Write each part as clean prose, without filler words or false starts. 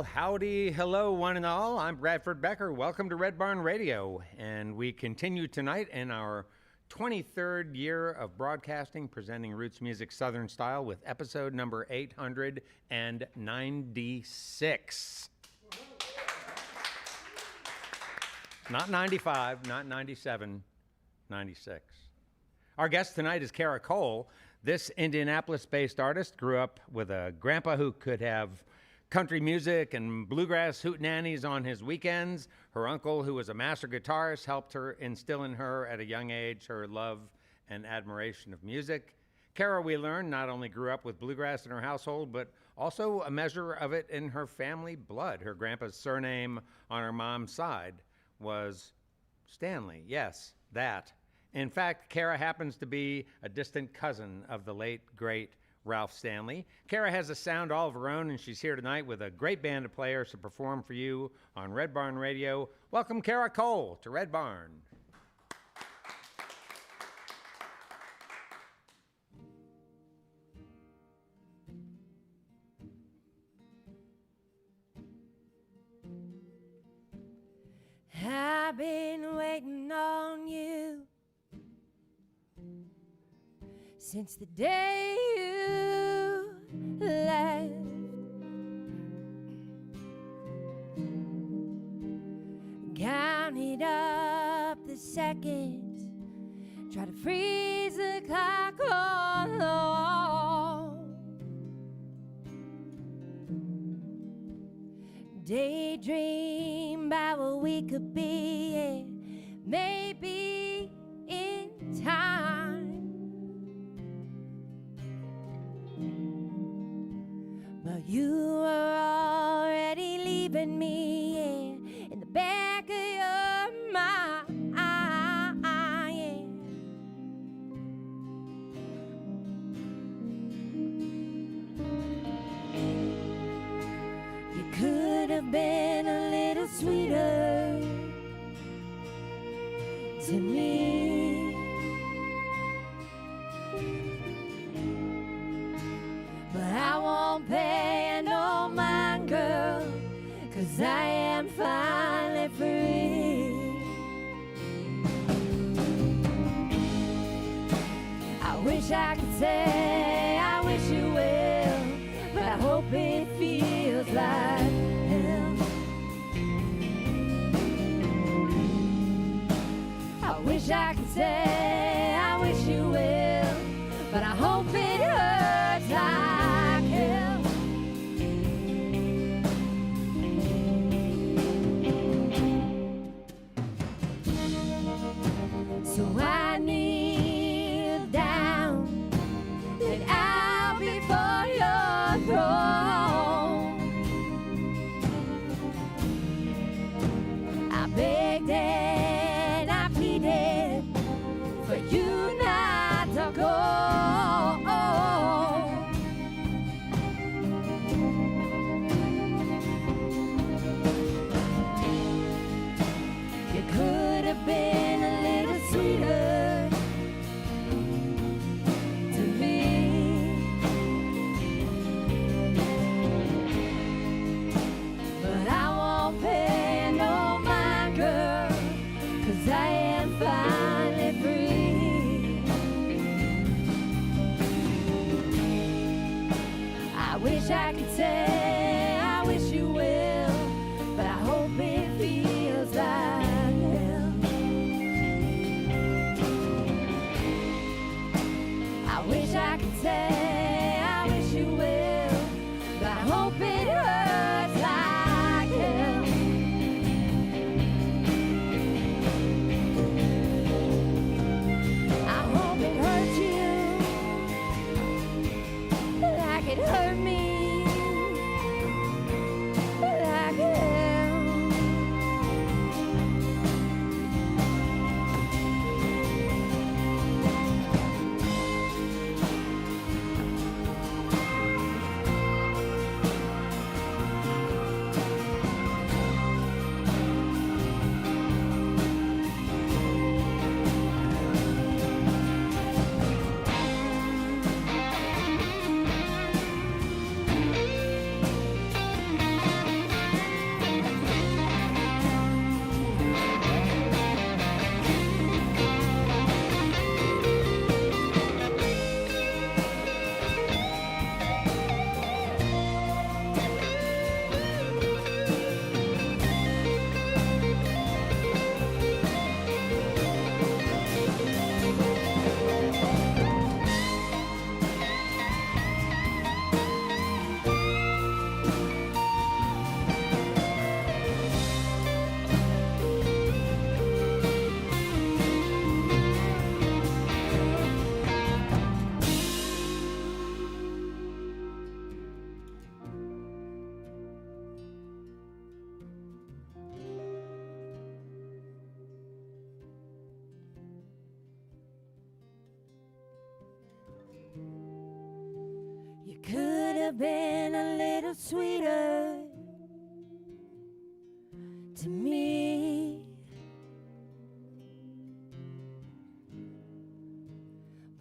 Well, howdy, hello, one and all. I'm Bradford Becker. Welcome to Red Barn Radio. And we continue tonight in our 23rd year of broadcasting, presenting roots music Southern style with episode number 896. Not 95, not 97, 96. Our guest tonight is Kara Cole. This Indianapolis-based artist grew up with a grandpa who could have country music and bluegrass hootenannies on his weekends. Her uncle, who was a master guitarist, helped her instill in her at a young age her love and admiration of music. Kara, we learned, not only grew up with bluegrass in her household, but also a measure of it in her family blood. Her grandpa's surname on her mom's side was Stanley. Yes, that. In fact, Kara happens to be a distant cousin of the late, great Ralph Stanley. Kara has a sound all of her own, and she's here tonight with a great band of players to perform for you on Red Barn Radio. Welcome, Kara Cole, to Red Barn. I've been waiting on you since the day you left. Counted up the seconds, try to freeze the clock on the wall. Daydream about what we could be, yeah, maybe in time. But you were already leaving me, yeah, in the back of your mind, yeah. You could have been a little sweeter to me. I won't pay no mind, girl, 'cause I am finally free. I wish I could say I wish you will, but I hope it feels like hell. I wish I could say I wish you will, but I hope it hurts like hell. So I kneel down and I'll before your throne. I begged and I pleaded for you not to go. You could have been a little sweeter to me. But I won't pay no mind, girl, 'cause I am finally free. I wish I could say I wish you will, but I hope it feels like hell. I wish I could say I wish you will, but I hope it hurts like hell. I hope it hurts you like it hurt me. have been a little sweeter to me.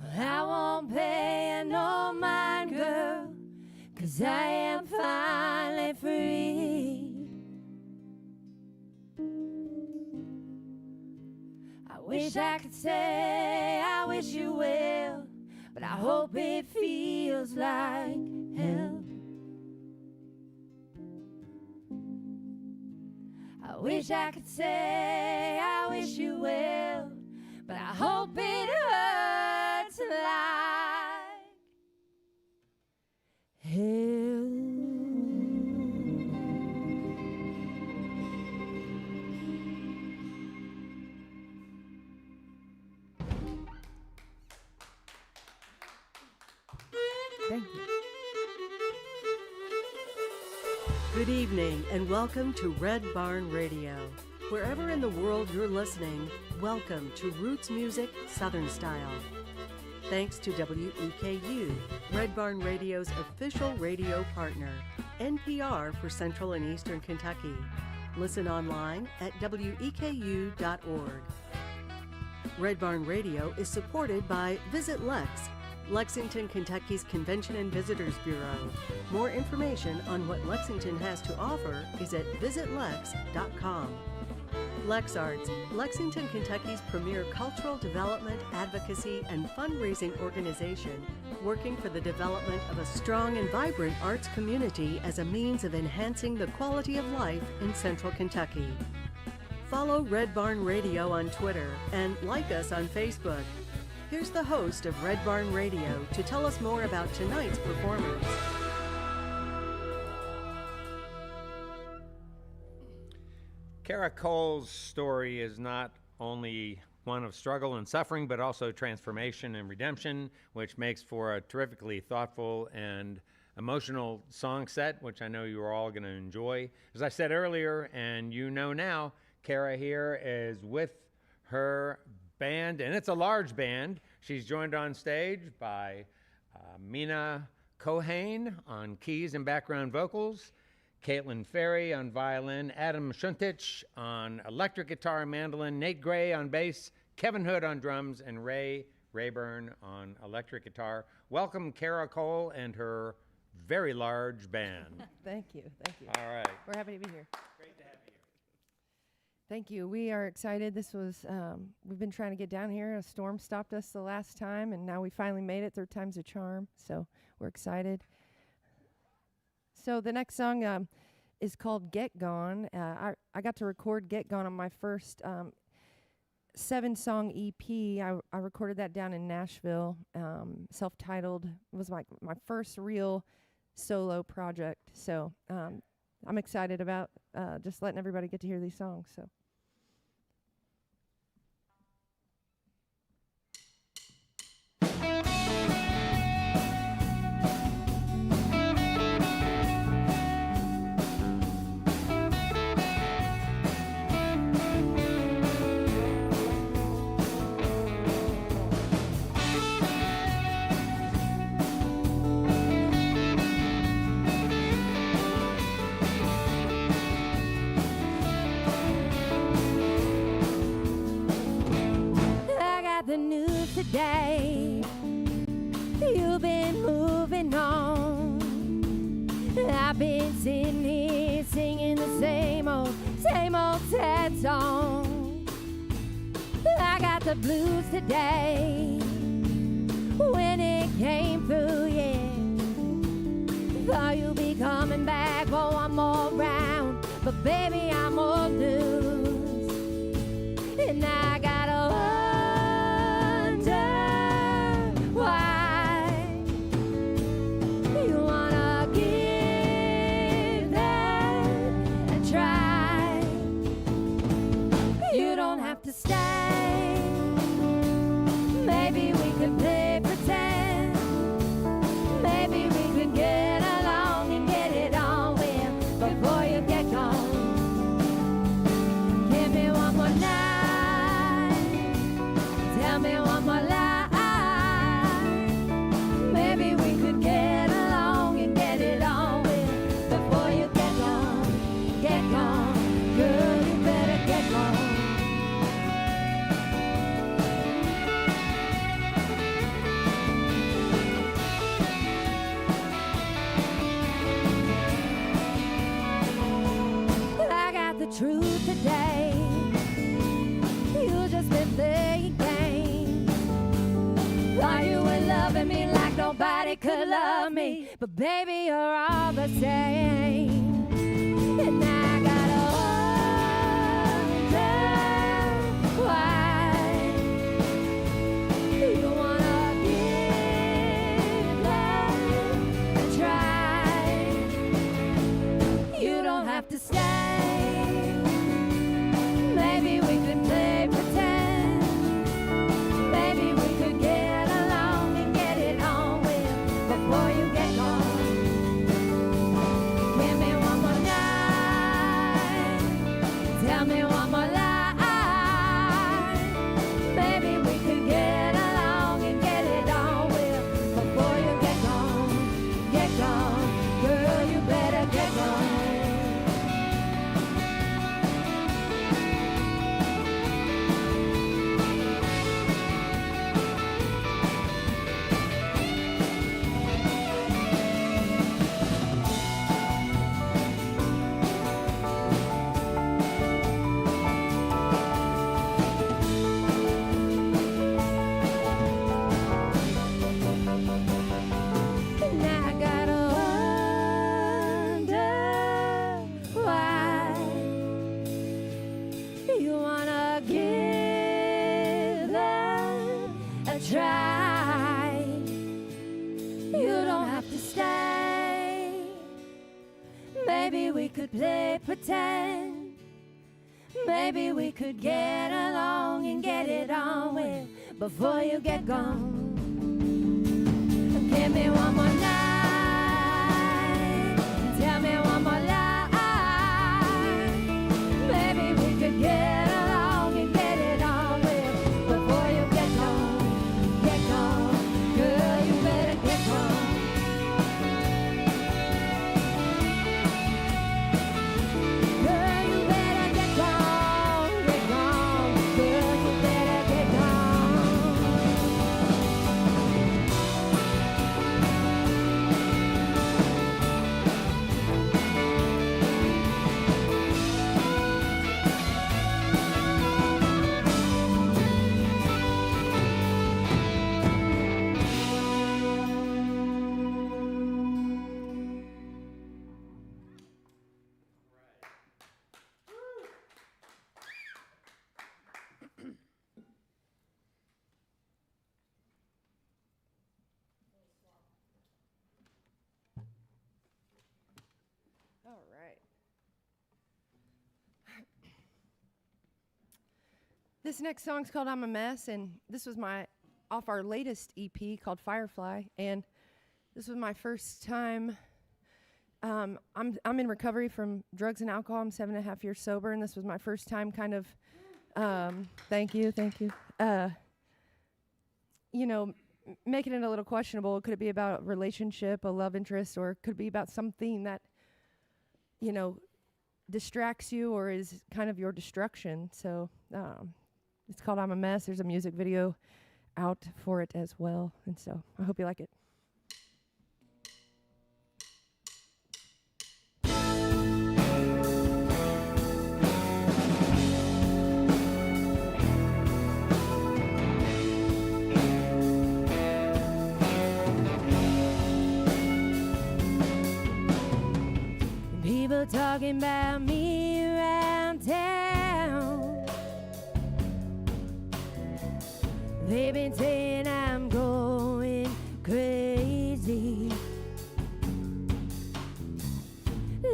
But I won't pay no mind, girl, 'cause I am finally free. I wish I could say I wish you well, but I hope it feels like hell. I wish I could say I wish you well, but I hope it hurts like hell. Thank you. Good evening and welcome to Red Barn Radio. Wherever in the world you're listening, welcome to Roots Music Southern Style. Thanks to WEKU, Red Barn Radio's official radio partner, NPR for Central and Eastern Kentucky. Listen online at weku.org. Red Barn Radio is supported by Visit Lex, Lexington, Kentucky's Convention and Visitors Bureau. More information on what Lexington has to offer is at visitlex.com. LexArts, Lexington, Kentucky's premier cultural development, advocacy, and fundraising organization, working for the development of a strong and vibrant arts community as a means of enhancing the quality of life in Central Kentucky. Follow Red Barn Radio on Twitter and like us on Facebook. Here's the host of Red Barn Radio to tell us more about tonight's performers. Kara Cole's story is not only one of struggle and suffering, but also transformation and redemption, which makes for a terrifically thoughtful and emotional song set, which I know you are all going to enjoy. As I said earlier, and you know now, Kara here is with her band, and it's a large band. She's joined on stage by Mina Kohane on keys and background vocals, Caitlin Ferry on violin, Adam Shuntich on electric guitar and mandolin, Nate Gray on bass, Kevin Hood on drums, and Ray Rayburn on electric guitar. Welcome Kara Cole and her very large band. Thank you. Thank you. All right. We're happy to be here. Great to have you here. Thank you. We are excited. This was, we've been trying to get down here. A storm stopped us the last time, and now we finally made it. Third time's a charm. So we're excited. So the next song is called Get Gone. I got to record Get Gone on my first 7-song EP. I recorded that down in Nashville, self-titled. It was my first real solo project. So I'm excited about just letting everybody get to hear these songs. So. The news today, you've been moving on. I've been sitting here singing the same old sad song. I got the blues today. When it came through, yeah, thought you'd be coming back for one more round, but baby, I'm all loose, and I gotta why you wanna give that a try. You don't have to stay. Maybe we could play pretend. Maybe we could get along and get it on with before you get gone. Give me one more night. Tell me one more lie. Maybe we could get along and get loving me like nobody could love me. But baby, you're all the same. And I gotta wonder why you wanna give love a try. You don't have to stay. Maybe we could play pretend. Maybe we could get along and get it on with before you get gone. Give me one more night. Tell me one more lie. Maybe we could get along and get it on with before you get gone. Get gone. Girl, you better get gone. And I gotta wonder why you wanna give love a try. You don't have to stay. Maybe we could play pretend. Maybe we could get along and get it on with before you get gone. Give me one more night. Tell me one more lie. Maybe we could get along and get it on with before you get gone. Get gone. Girl, you better get gone. Girl, you better get gone. Get gone. Girl, you better get gone. All right. This next song's called I'm a Mess, and this was off our latest EP called Firefly, and this was my first time. I'm in recovery from drugs and alcohol. I'm 7.5 years sober, and this was my first time kind of, thank you. Making it a little questionable. Could it be about a relationship, a love interest, or could it be about something that, distracts you or is kind of your destruction? So it's called I'm a Mess. There's a music video out for it as well, and so I hope you like it. People talking about me around town. They've been saying I'm going crazy.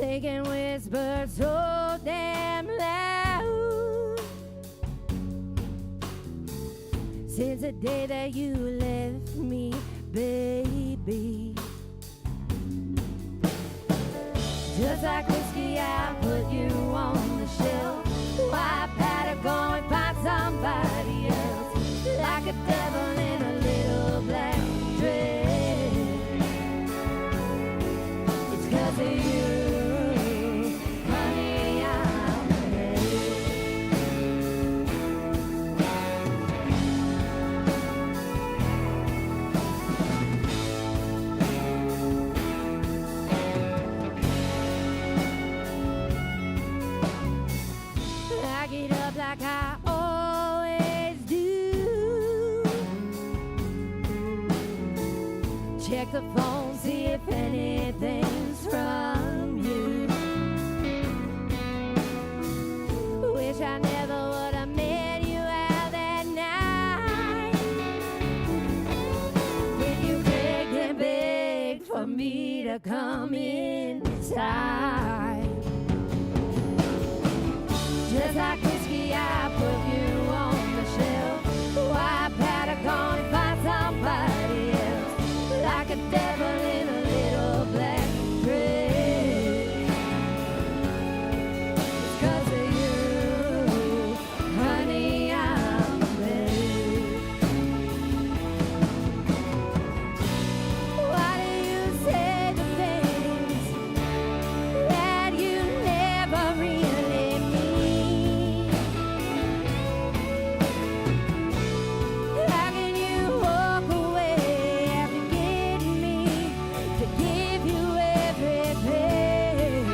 They can whisper so damn loud. Since the day that you left me, baby. Just like whiskey, I put you on the shelf. Why better go and find somebody else? Like a devil in a little black dress. It's 'cause of you, honey, I'm a I get up like I check the phone, see if anything's from you. Wish I never would have met you out that night. When you begged and begged for me to come inside. Just like whiskey, I put you on the shelf. Why Patagon and find somebody else? Like a devil in a little black dress. It's 'cause of you, honey, I'm a mess. Why do you say the things that you never really mean? How can you walk away after getting me to give you everything?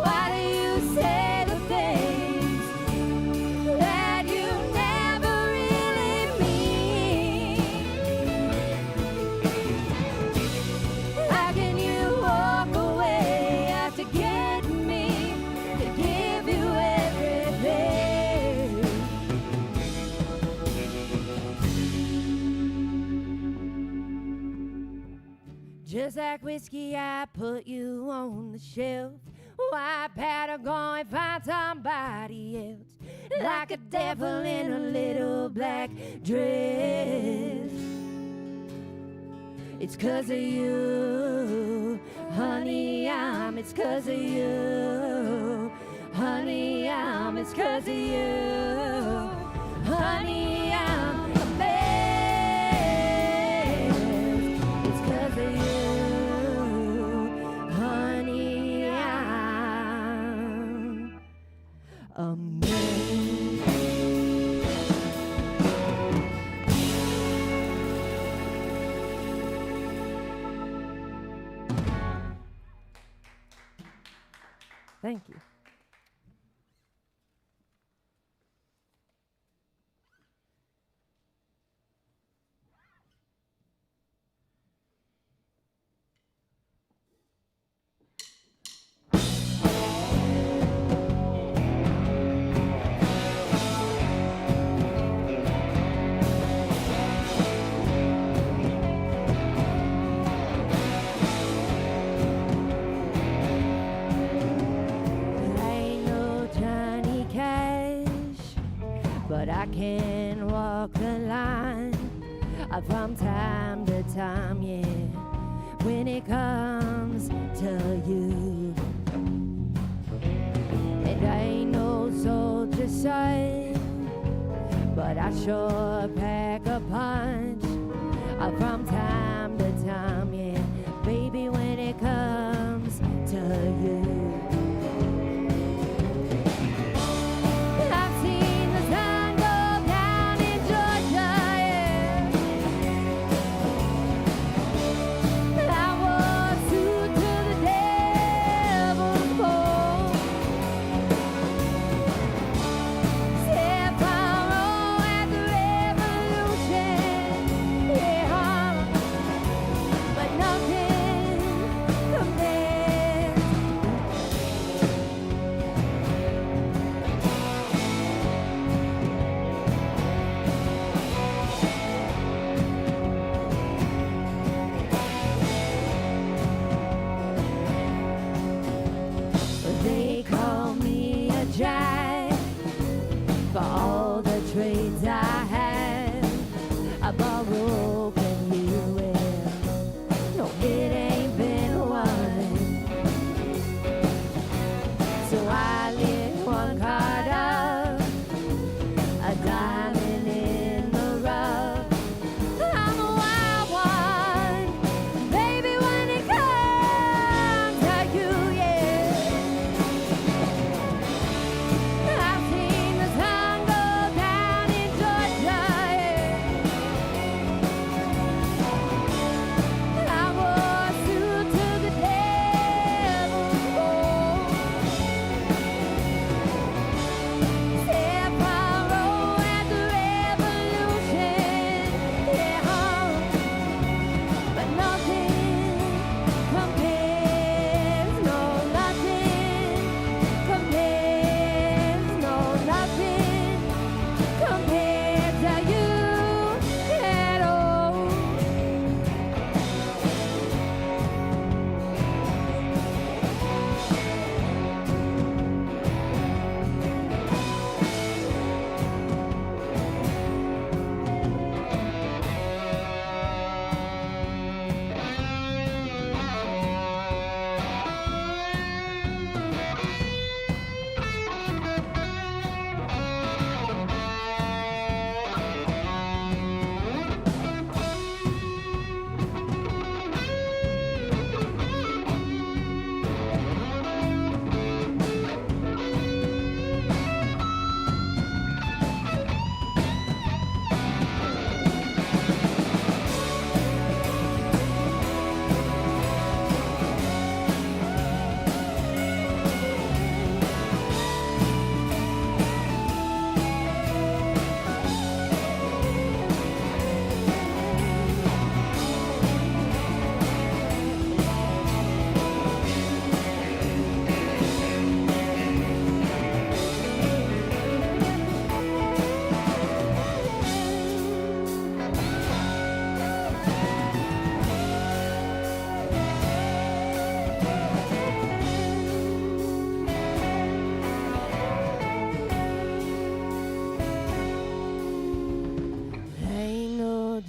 Why do you say the things that you never really mean? How can you walk away after getting me to give you everything? Just like whiskey, I put you on the shelf. Why Patagon and find somebody else? Like a devil in a little black dress. It's 'cause of you, honey, it's 'cause of you, honey, it's 'cause of you, honey, I'm a mess. It's 'cause of you, honey, I'm a mess. Thank you. Ain't no Johnny Cash, but I can walk the line from time to time, yeah. When it comes to you, and I ain't no soldier son, but I sure pack a punch from time to time, yeah. Baby, when it comes to you. I've seen the sun go down in Georgia, yeah. I wore a suit to the devil's ball. Set fire at the revolution, yeah. But nothing compares. They call me a giant for all the trades I have. I borrow and you will. No, it ain't been one. So I lit one card up, a diamond in the rough. I'm a wild one, baby, when it comes to you, yeah.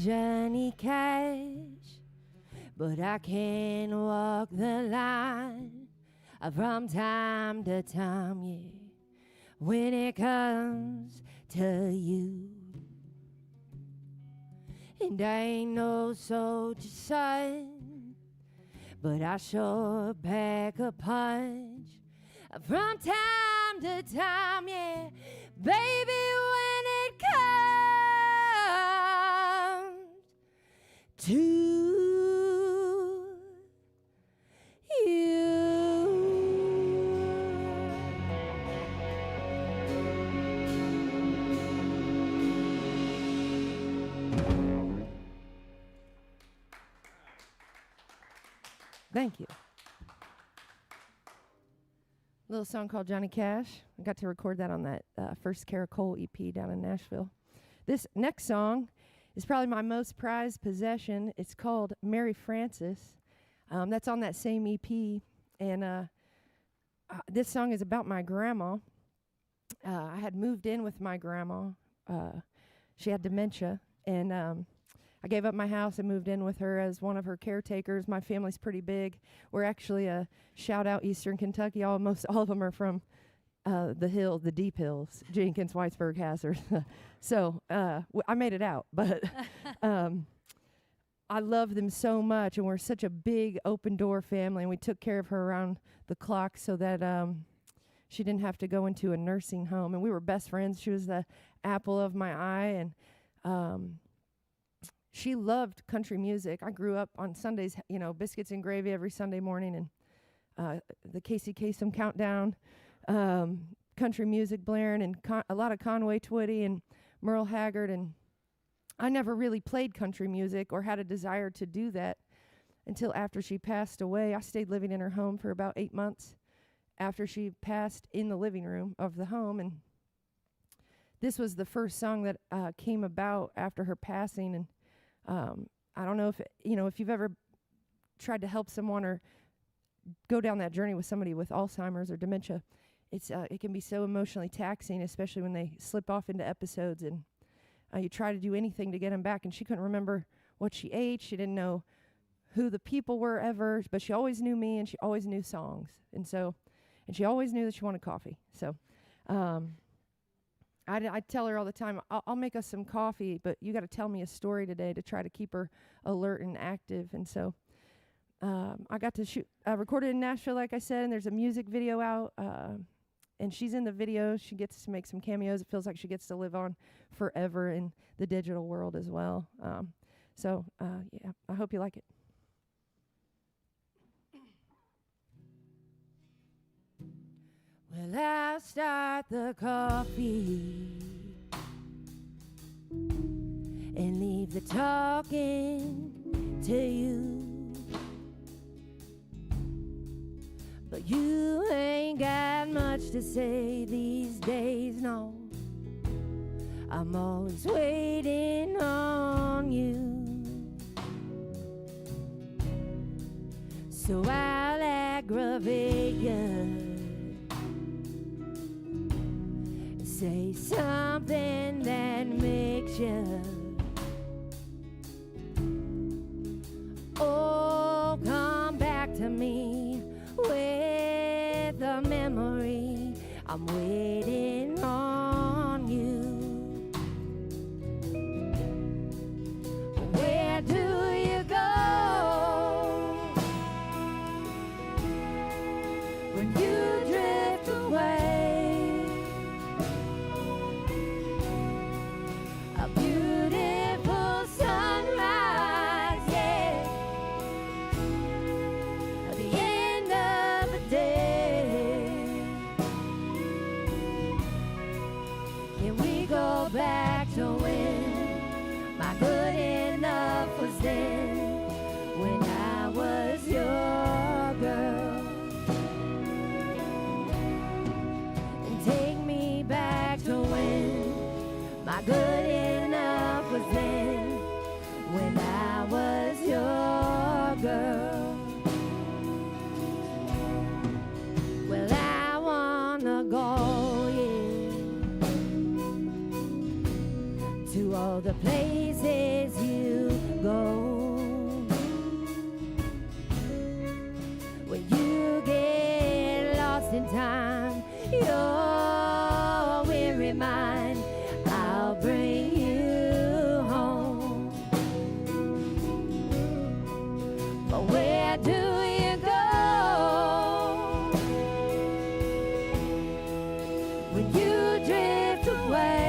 Johnny Cash, but I can walk the line from time to time, yeah, when it comes to you. And I ain't no soldier son, but I sure pack a punch from time to time, yeah, baby, when it comes to you. Thank you. Little song called Johnny Cash. I got to record that on that first Caracole EP down in Nashville. This next song is probably my most prized possession. It's called Mary Frances. That's on that same EP. And this song is about my grandma. I had moved in with my grandma. She had dementia. And I gave up my house and moved in with her as one of her caretakers. My family's pretty big. We're actually shout out Eastern Kentucky. Almost all of them are from the deep hills, Jenkins, Whitesburg, Hazard. So I made it out, but I love them so much, and we're such a big open door family, and we took care of her around the clock so that she didn't have to go into a nursing home. And we were best friends. She was the apple of my eye, and she loved country music. I grew up on Sundays, you know, biscuits and gravy every Sunday morning, and the Casey Kasem countdown, country music blaring, and a lot of Conway Twitty and Merle Haggard. And I never really played country music or had a desire to do that until after she passed away. I stayed living in her home for about 8 months after she passed, in the living room of the home. And this was the first song that came about after her passing. And I don't know if if you've ever tried to help someone or go down that journey with somebody with Alzheimer's or dementia. It can be so emotionally taxing, especially when they slip off into episodes, and you try to do anything to get them back. And she couldn't remember what she ate. She didn't know who the people were ever, but she always knew me, and she always knew songs. And she always knew that she wanted coffee. So I tell her all the time, I'll make us some coffee, but you got to tell me a story today to try to keep her alert and active. And so I got to recorded in Nashville, like I said, and there's a music video out, and she's in the video. She gets to make some cameos. It feels like she gets to live on forever in the digital world as well. Yeah, I hope you like it. Well, I'll start the coffee and leave the talking to you. But you ain't got much to say these days, no. I'm always waiting on you. So I'll aggravate you. Say something that makes you come back to me with a memory. I'm waiting on you. Where do you go when you drift away? A beautiful sunrise, yeah, at the end of the day. Can we go back to when my good enough was then, when I was your girl? And take me back to when my good enough was then, when I was your girl. Well, I wanna go, yeah, to all the places you go. When you get lost in time, your weary mind, I'll bring you home. But where do you go when you drift away?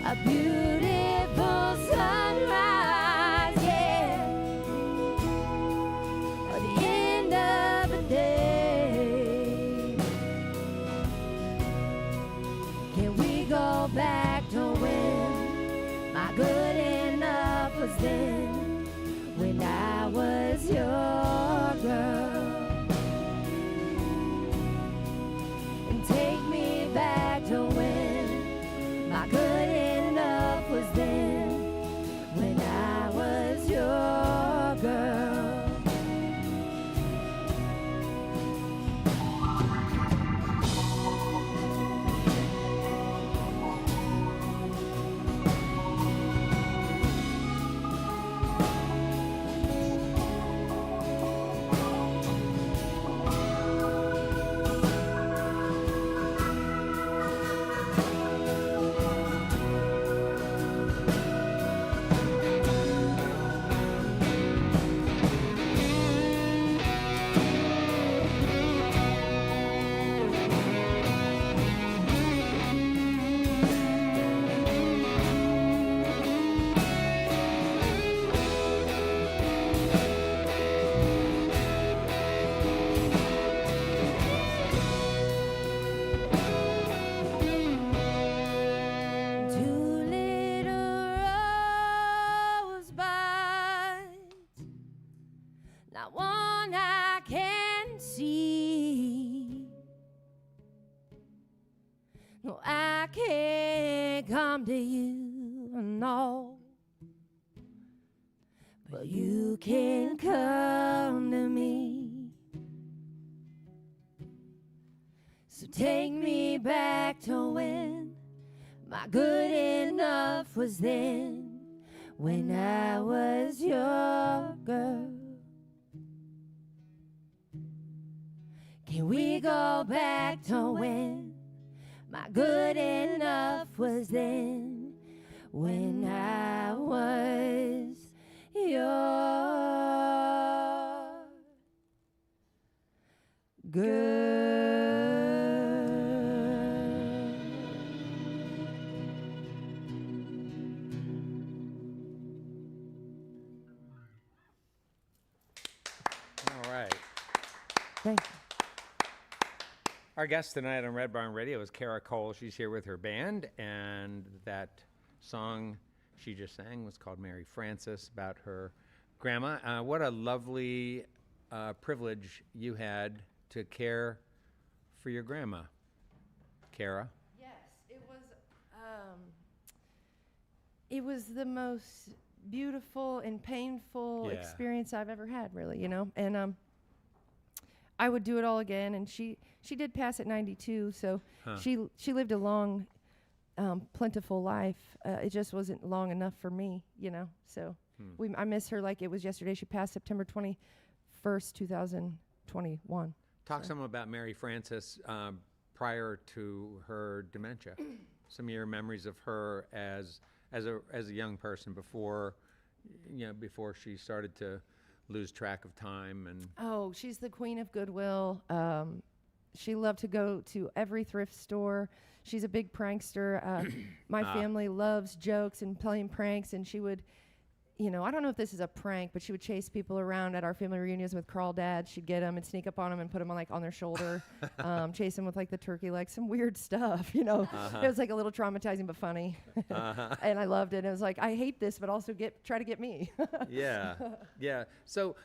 A beautiful sunrise, yeah, or the end of a day. Can we go back to when my good enough was then, when I was your girl? And take me back to when my good enough was then, when I was your girl. Two little rosebuds, not one I can see. No, I can't come to you, no, but you can come to me. So take me back to when my good enough was then, when I was your girl. Can we go back to when my good enough was then, when I was your girl? All right. Thank you. Our guest tonight on Red Barn Radio is Kara Cole. She's here with her band, and that song she just sang was called Mary Frances, about her grandma. What a lovely privilege you had to care for your grandma, Kara. Yes, it was the most beautiful and painful Yeah. experience I've ever had, really, you know. And I would do it all again. And she did pass at 92, so Huh. she lived a long, plentiful life. It just wasn't long enough for me, you know. So I miss her like it was yesterday. She passed September 21st, 2021. Talk some about Mary Frances prior to her dementia. Some of your memories of her as a young person before she started to lose track of time. And Oh, she's the queen of goodwill. She loved to go to every thrift store. She's a big prankster. My family loves jokes and playing pranks, and she would, I don't know if this is a prank, but she would chase people around at our family reunions with crawdads. She'd get them and sneak up on them and put them on their shoulder, chase them with like the turkey leg, some weird stuff, It was like a little traumatizing but funny, and I loved it. It was like, I hate this, but also try to get me. yeah. So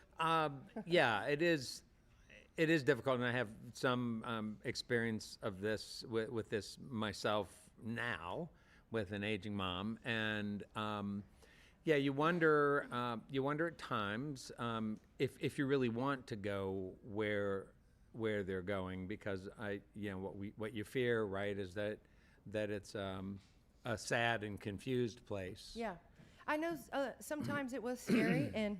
it is difficult, and I have some experience of this with this myself now with an aging mom, and you wonder at times if you really want to go where they're going, because what you fear, right, is that it's a sad and confused place. Yeah. I know sometimes it was scary. And,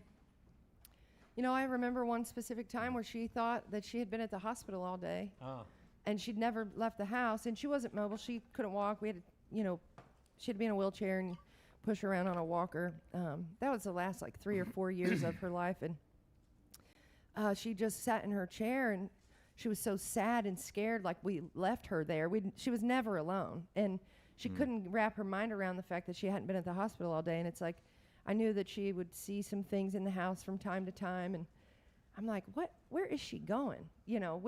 you know, I remember one specific time where she thought that she had been at the hospital all day. Oh. And she'd never left the house. And she wasn't mobile. She couldn't walk. We had to, you know, she had to be in a wheelchair and push her around on a walker. That was the last, like, 3 or 4 years of her life. And she just sat in her chair, and she was so sad and scared, like we left her there. She was never alone. And she couldn't wrap her mind around the fact that she hadn't been at the hospital all day. And it's like, I knew that she would see some things in the house from time to time. And I'm like, where is she going? You know,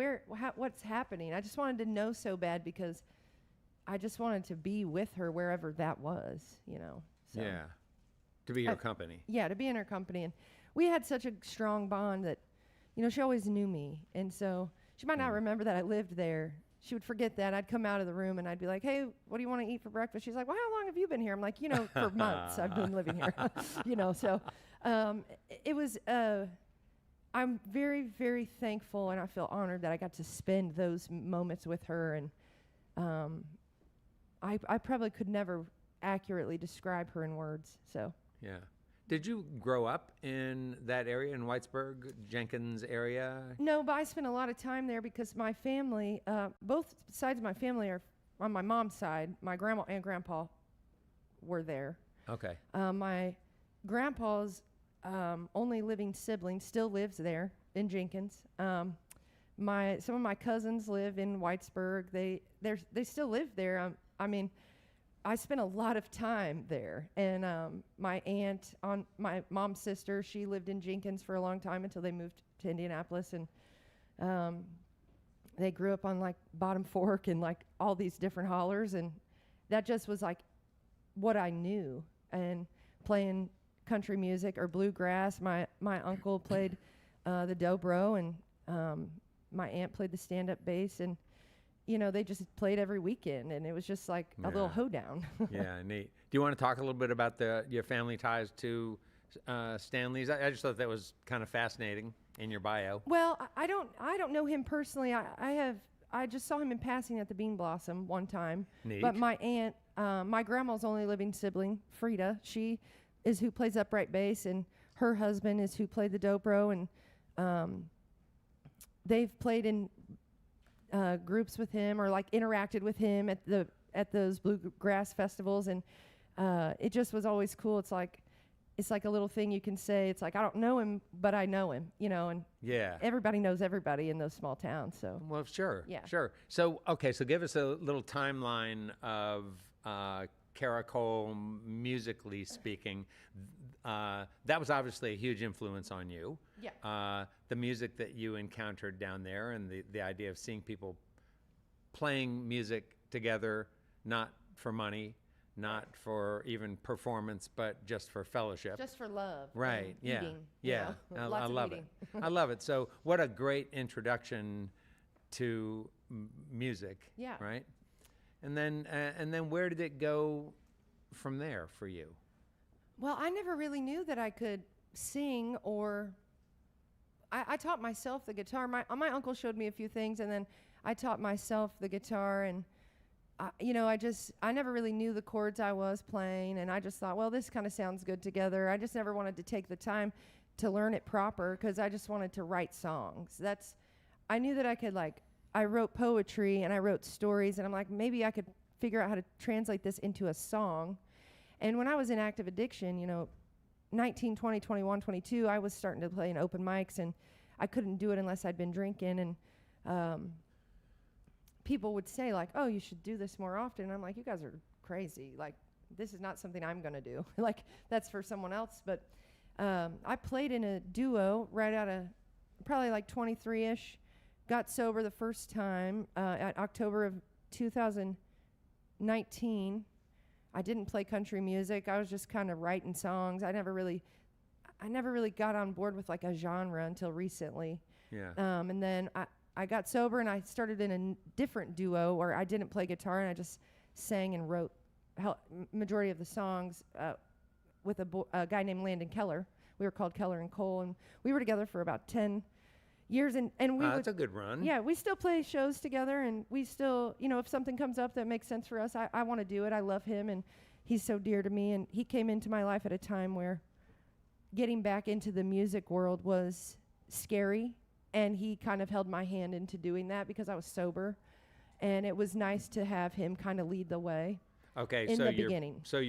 what's happening? I just wanted to know so bad because I just wanted to be with her wherever that was, you know. So. Yeah. To be her company. Yeah, to be in her company. And we had such a strong bond that, you know, she always knew me. And so she might not remember that I lived there. She would forget that. I'd come out of the room and I'd be like, hey, what do you want to eat for breakfast? She's like, well, how long have you been here? I'm like, you know, for months I've been living here. You know, so it was, I'm very, very thankful, and I feel honored that I got to spend those moments with her. And I probably could never accurately describe her in words. So. Yeah. Did you grow up in that area, in Whitesburg, Jenkins area? No, but I spent a lot of time there because my family, both sides of my family are on my mom's side. My grandma and grandpa were there. Okay. My grandpa's only living sibling still lives there in Jenkins. Some of my cousins live in Whitesburg. They still live there. I mean, I spent a lot of time there, and my aunt, on my mom's sister, she lived in Jenkins for a long time until they moved to Indianapolis, and they grew up on like Bottom Fork and like all these different hollers, and that just was like what I knew. And playing country music or bluegrass, my uncle played the dobro, and my aunt played the stand-up bass, and you know, they just played every weekend, and it was just like a little hoedown. Yeah, neat. Do you want to talk a little bit about your family ties to Stanley's? I just thought that was kind of fascinating in your bio. Well, I don't know him personally. I just saw him in passing at the Bean Blossom one time. Neat. But my aunt, my grandma's only living sibling, Frida, she is who plays upright bass, and her husband is who played the dobro, and they've played in groups with him or like interacted with him at those bluegrass festivals, and it just was always cool. It's like a little thing you can say. It's like, I don't know him, but I know him, you know, and yeah, everybody knows everybody in those small towns. So well, sure, yeah, sure. So okay, so give us a little timeline of Caracole, musically speaking. That was obviously a huge influence on you. Yeah. The music that you encountered down there, and the idea of seeing people playing music together, not for money, not for even performance, but just for fellowship. Just for love. Right. And yeah. eating, Yeah. you know? I Lots of love eating. it. I love it. So what a great introduction to music. Yeah. Right. And then where did it go from there for you? Well, I never really knew that I could sing, or I taught myself the guitar. My uncle showed me a few things, and then I taught myself the guitar, and you know, I never really knew the chords I was playing, and I just thought, well, this kind of sounds good together. I just never wanted to take the time to learn it proper because I just wanted to write songs. I knew that I could, like, I wrote poetry and I wrote stories, and I'm like, maybe I could figure out how to translate this into a song. And when I was in active addiction, you know, 19, 20, 21, 22, I was starting to play in open mics, and I couldn't do it unless I'd been drinking. And people would say, like, oh, you should do this more often. And I'm like, you guys are crazy. Like, this is not something I'm going to do. Like, that's for someone else. But I played in a duo right out of probably like 23-ish. Got sober the first time at October of 2019. I didn't play country music. I was just kind of writing songs. I never really got on board with like a genre until recently. Yeah. And then I got sober, and I started in a different duo where I didn't play guitar, and I just sang and wrote majority of the songs with a guy named Landon Keller. We were called Keller and Cole, and we were together for about 10 years, and we would, That's a good run. yeah, we still play shows together, and we still, if something comes up that makes sense for us, I want to do it. I love him, and he's so dear to me, and he came into my life at a time where getting back into the music world was scary, and he kind of held my hand into doing that because I was sober, and it was nice to have him kind of lead the way. Okay, In so the you're, beginning. so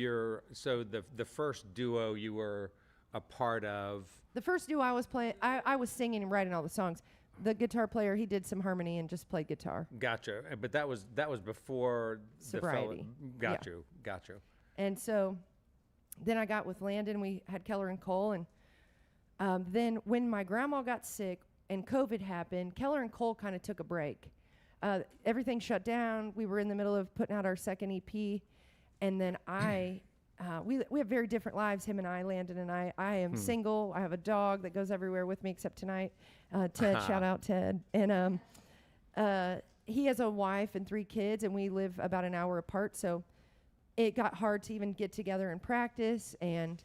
the first duo you were a part of. The first duo I was playing, I was singing and writing all the songs. The guitar player, he did some harmony and just played guitar. Gotcha. But that was before Sobriety. Got Yeah. you. Got you. And so then I got with Landon. We had Keller and Cole. And then when my grandma got sick and COVID happened, Keller and Cole kind of took a break. Everything shut down. We were in the middle of putting out our second EP. And then we have very different lives, him and I, Landon and I. I am single. I have a dog that goes everywhere with me except tonight. Ted, shout out Ted. And he has a wife and 3 kids, and we live about an hour apart. So it got hard to even get together and practice. And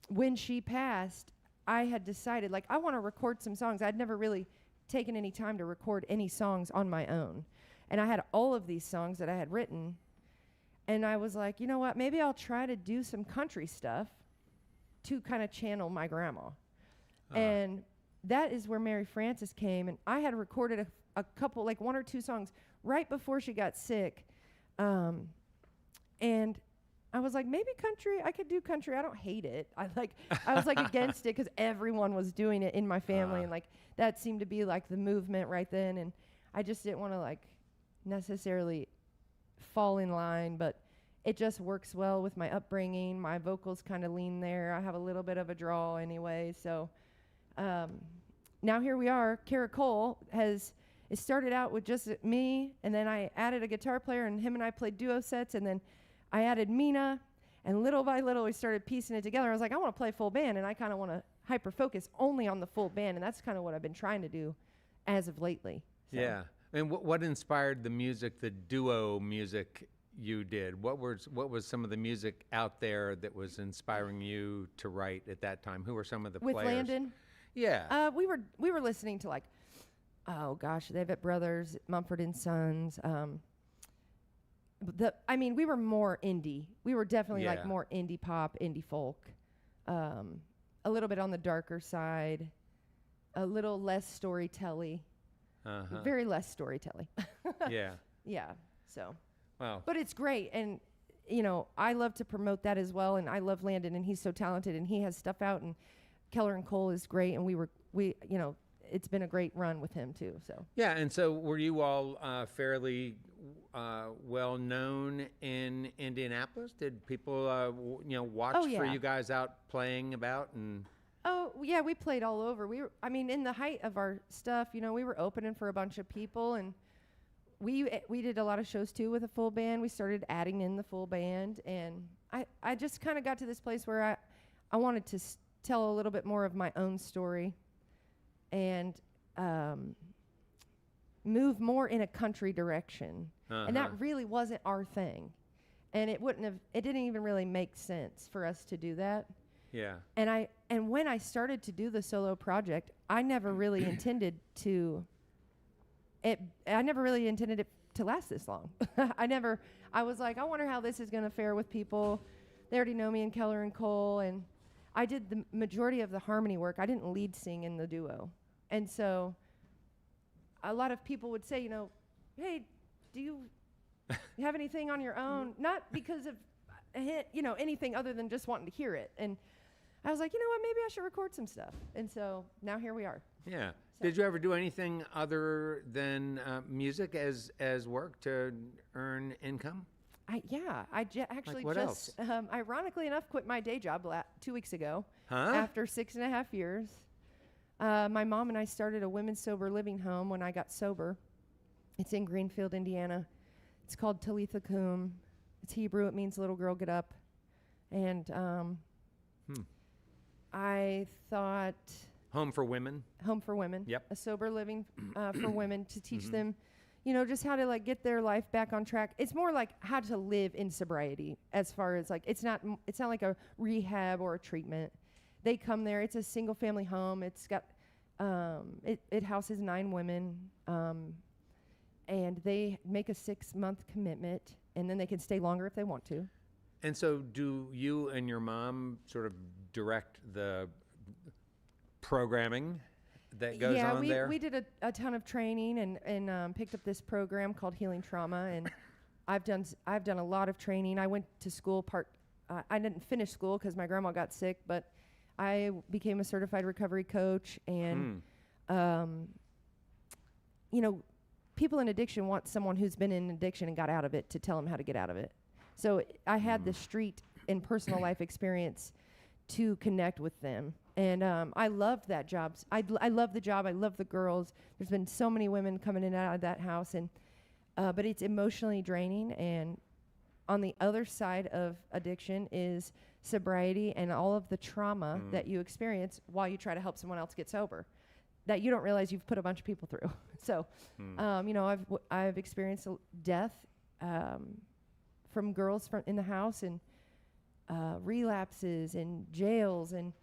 when she passed, I had decided, like, I want to record some songs. I'd never really taken any time to record any songs on my own. And I had all of these songs that I had written. And I was like, you know what? Maybe I'll try to do some country stuff to kind of channel my grandma. And that is where Mary Frances came. And I had recorded a couple, like 1 or 2 songs right before she got sick. And I was like, maybe country. I could do country. I don't hate it. I was like against it because everyone was doing it in my family. And like that seemed to be like the movement right then. And I just didn't want to like necessarily fall in line, but it just works well with my upbringing. My vocals kind of lean there. I have a little bit of a drawl anyway. So now here we are. Kara Cole it started out with just me, and then I added a guitar player, and him and I played duo sets, and then I added Mina, and little by little we started piecing it together. I was like, I want to play full band, and I kind of want to hyper focus only on the full band, and that's kind of what I've been trying to do as of lately. So. Yeah. And what inspired the music, the duo music you did? What was some of the music out there that was inspiring you to write at that time? Who were some of the With players? Landon? Yeah. We were listening to like, oh gosh, the Avett Brothers, Mumford and Sons. We were more indie. We were definitely like more indie pop, indie folk. A little bit on the darker side, a little less storytelling. Very less storytelling. Yeah. Yeah. So. Wow. But it's great, and I love to promote that as well. And I love Landon, and he's so talented, and he has stuff out. And Keller and Cole is great, and it's been a great run with him too. So. Yeah, and so were you all fairly well known in Indianapolis? Did people watch for you guys out playing about and? Oh, yeah, we played all over. In the height of our stuff, we were opening for a bunch of people, and we did a lot of shows, too, with a full band. We started adding in the full band, and I just kind of got to this place where I wanted to tell a little bit more of my own story and move more in a country direction. And that really wasn't our thing. And it didn't even really make sense for us to do that. Yeah. And when I started to do the solo project, I never really intended it to last this long. I was like, I wonder how this is going to fare with people. They already know me and Keller and Cole, and I did the majority of the harmony work. I didn't lead sing in the duo. And so a lot of people would say, hey, do you have anything on your own? Not because of anything other than just wanting to hear it. And I was like, you know what, maybe I should record some stuff. And so now here we are. Yeah. So. Did you ever do anything other than music as work to earn income? Actually what just, ironically enough, quit my day job 2 weeks ago. After 6.5 years. My mom and I started a women's sober living home when I got sober. It's in Greenfield, Indiana. It's called Talitha Kum. It's Hebrew. It means little girl, get up. And I thought... Home for women? Home for women. Yep. A sober living for women to teach them, just how to like get their life back on track. It's more like how to live in sobriety as far as like, it's not like a rehab or a treatment. They come there. It's a single family home. It's got It houses 9 women, and they make a 6-month commitment, and then they can stay longer if they want to. And so do you and your mom sort of direct the programming that goes on there? Yeah, we did a ton of training and picked up this program called Healing Trauma, and I've done a lot of training. I went to school I didn't finish school because my grandma got sick, but I became a certified recovery coach, and people in addiction want someone who's been in addiction and got out of it to tell them how to get out of it. So I had the street and personal life experience to connect with them. And I loved that job. I love the job. I love the girls. There's been so many women coming in and out of that house, and but it's emotionally draining. And on the other side of addiction is sobriety and all of the trauma that you experience while you try to help someone else get sober, that you don't realize you've put a bunch of people through. So, I've experienced death from girls in the house, and relapses and jails and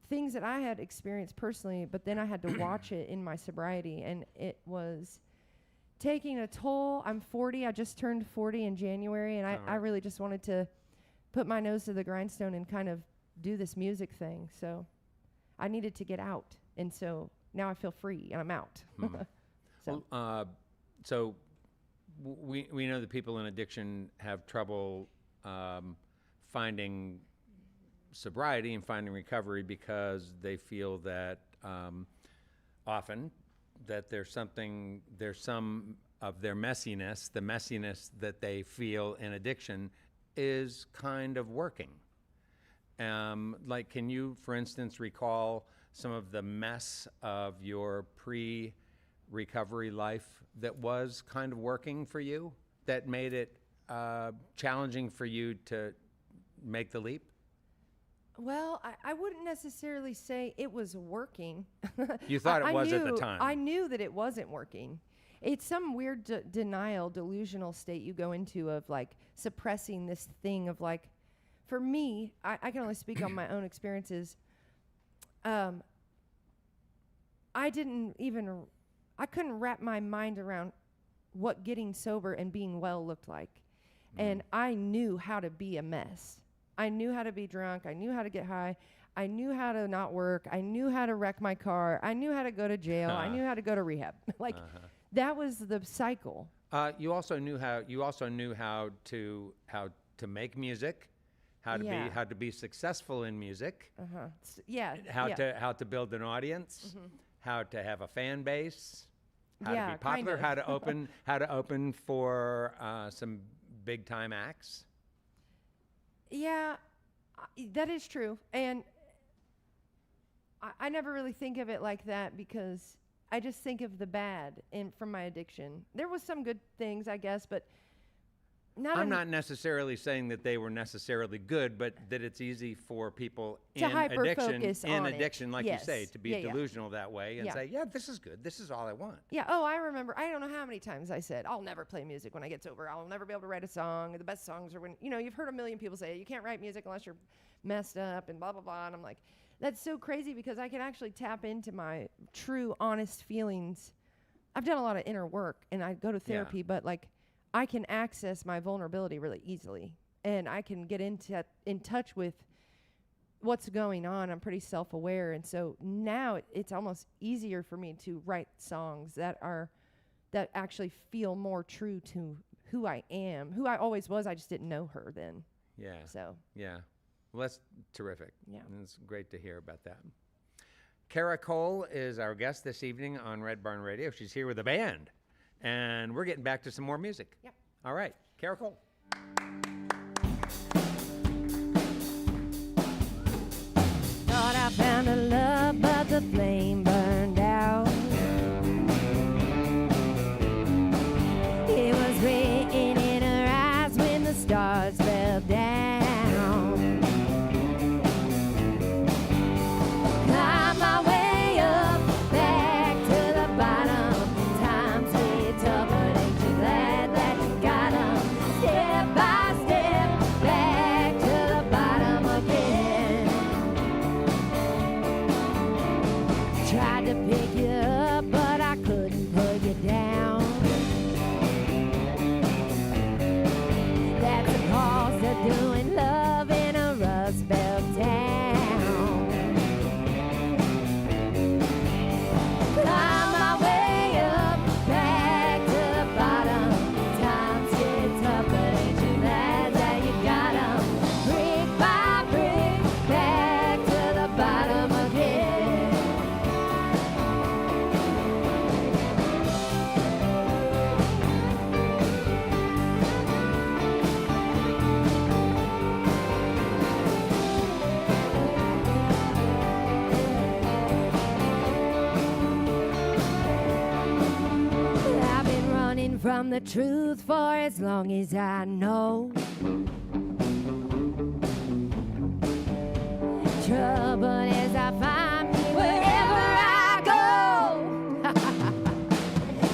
things that I had experienced personally, but then I had to watch it in my sobriety, and it was taking a toll. I'm 40. I just turned 40 in January, and I really just wanted to put my nose to the grindstone and kind of do this music thing. So I needed to get out, and so now I feel free, and I'm out. So we know that people in addiction have trouble finding sobriety and finding recovery because they feel that often that there's some of their messiness, the messiness that they feel in addiction is kind of working. Like, can you, for instance, recall some of the mess of your pre-recovery life that was kind of working for you, that made it challenging for you to make the leap? Well, I wouldn't necessarily say it was working. You thought it was at the time. I knew that it wasn't working. It's some weird denial, delusional state you go into of like suppressing this thing of like, for me, I can only speak on my own experiences. I couldn't wrap my mind around what getting sober and being well looked like. And I knew how to be a mess. I knew how to be drunk. I knew how to get high. I knew how to not work. I knew how to wreck my car. I knew how to go to jail. I knew how to go to rehab. That was the cycle. You also knew how to make music, how to be successful in music. How to build an audience, how to have a fan base, how to be popular, how to open for some big time acts. Yeah, that is true. And I never really think of it like that because I just think of the bad from my addiction. There was some good things, I guess, but I'm not necessarily saying that they were necessarily good, but that it's easy for people in addiction, like you say, to be delusional that way and say, yeah, this is good. This is all I want. Yeah. Oh, I remember. I don't know how many times I said, I'll never play music when I get sober. I'll never be able to write a song. The best songs are when, you've heard a million people say, you can't write music unless you're messed up and blah, blah, blah. And I'm like, that's so crazy because I can actually tap into my true, honest feelings. I've done a lot of inner work and I go to therapy, but like, I can access my vulnerability really easily, and I can get in touch with what's going on. I'm pretty self-aware, and so now it's almost easier for me to write songs that actually feel more true to who I am, who I always was. I just didn't know her then. Yeah. So. Yeah. Well, that's terrific. Yeah. And it's great to hear about that. Kara Cole is our guest this evening on Red Barn Radio. She's here with a band. And we're getting back to some more music. Yep. All right. Kara Cole. Thought I found a love, but the flame burned out. It was written in her eyes when the stars fell down. Climb my way up, back to the bottom. Times get tough, but ain't you glad that you got 'em? Step by step, back to the bottom again. Try run from the truth for as long as I know. Trouble as I find me wherever I go.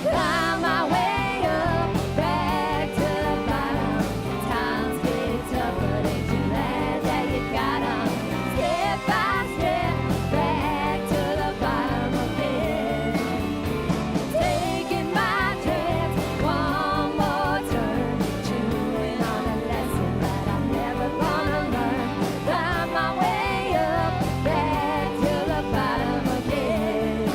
Climb my way up, back to the bottom. Times get tough, but ain't you glad that you got 'em? Step by step, back to the bottom again. Taking my chance, one more turn, chewing on a lesson that I'm never gonna learn. Climb my way up, back to the bottom again.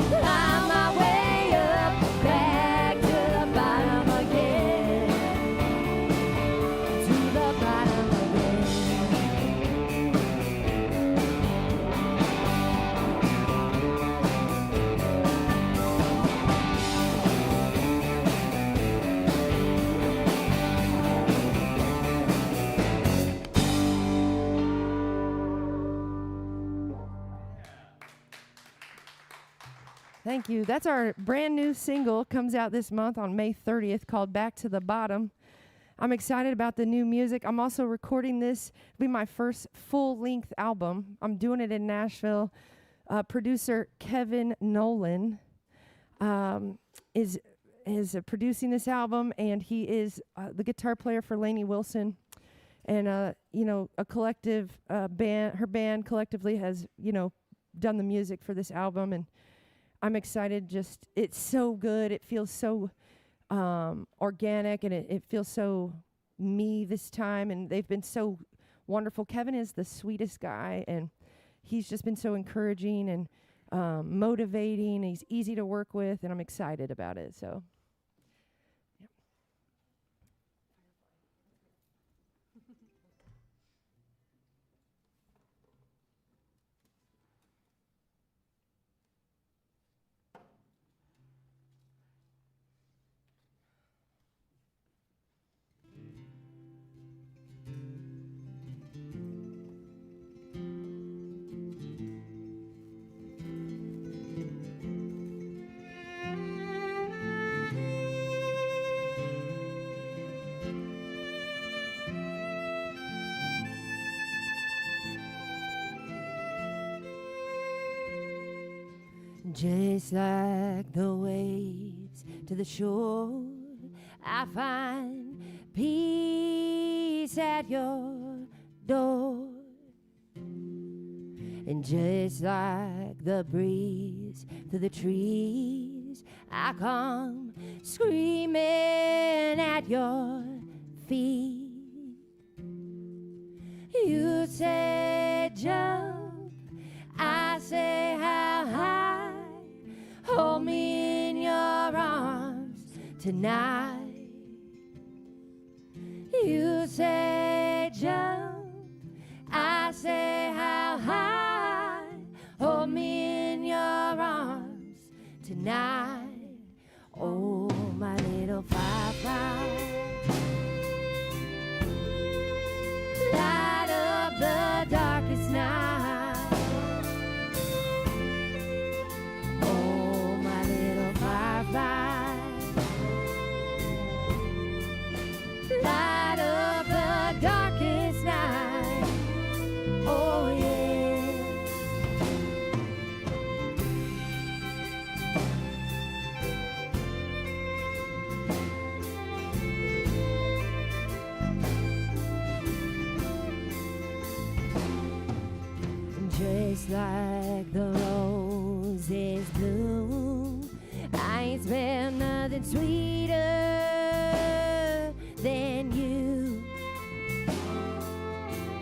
Climb my way up, back to the bottom again. To the bottom again. Thank you. That's our brand new single. Comes out this month on May 30th called Back to the Bottom. I'm excited about the new music. I'm also recording this. It'll be my first full-length album. I'm doing it in Nashville. Producer Kevin Nolan is producing this album, and he is the guitar player for Lainey Wilson. And, a collective band, her band collectively has, done the music for this album, and I'm excited. Just, it's so good. It feels so organic, and it feels so me this time, and they've been so wonderful. Kevin is the sweetest guy, and he's just been so encouraging and motivating. He's easy to work with, and I'm excited about it. So, yep. Just like the waves to the shore, I find peace at your door. And just like the breeze through the trees, I come screaming at your feet. You say jump, I say how high. Hold me in your arms tonight. You say jump, I say how high. Hold me in your arms tonight. Oh, my little firefly, light up the darkest night. Light up the darkest night. Oh yeah. Just like the roses bloom, I ain't smelled nothing sweeter than you.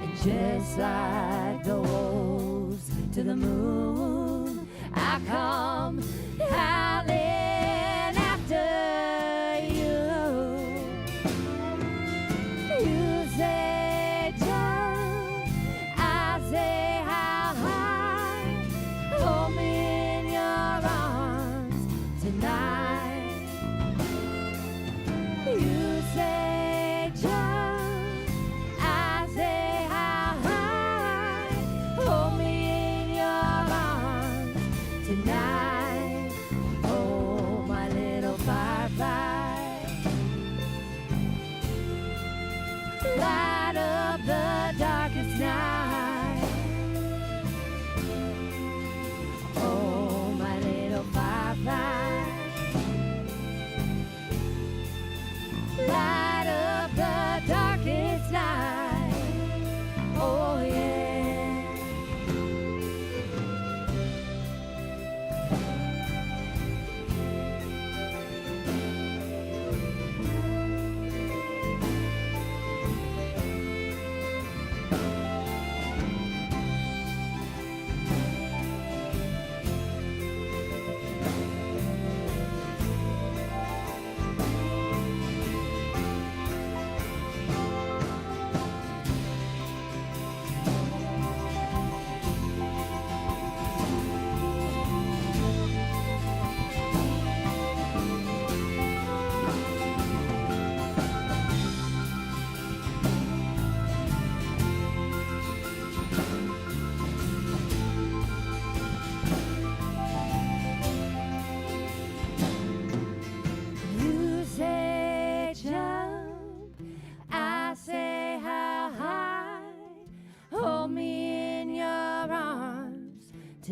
And just like the wolves to the moon, I come howling after you. You say jump, I say how high. Hold me in your arms tonight. You say jump, I say how high. Hold me in your arms tonight. Oh,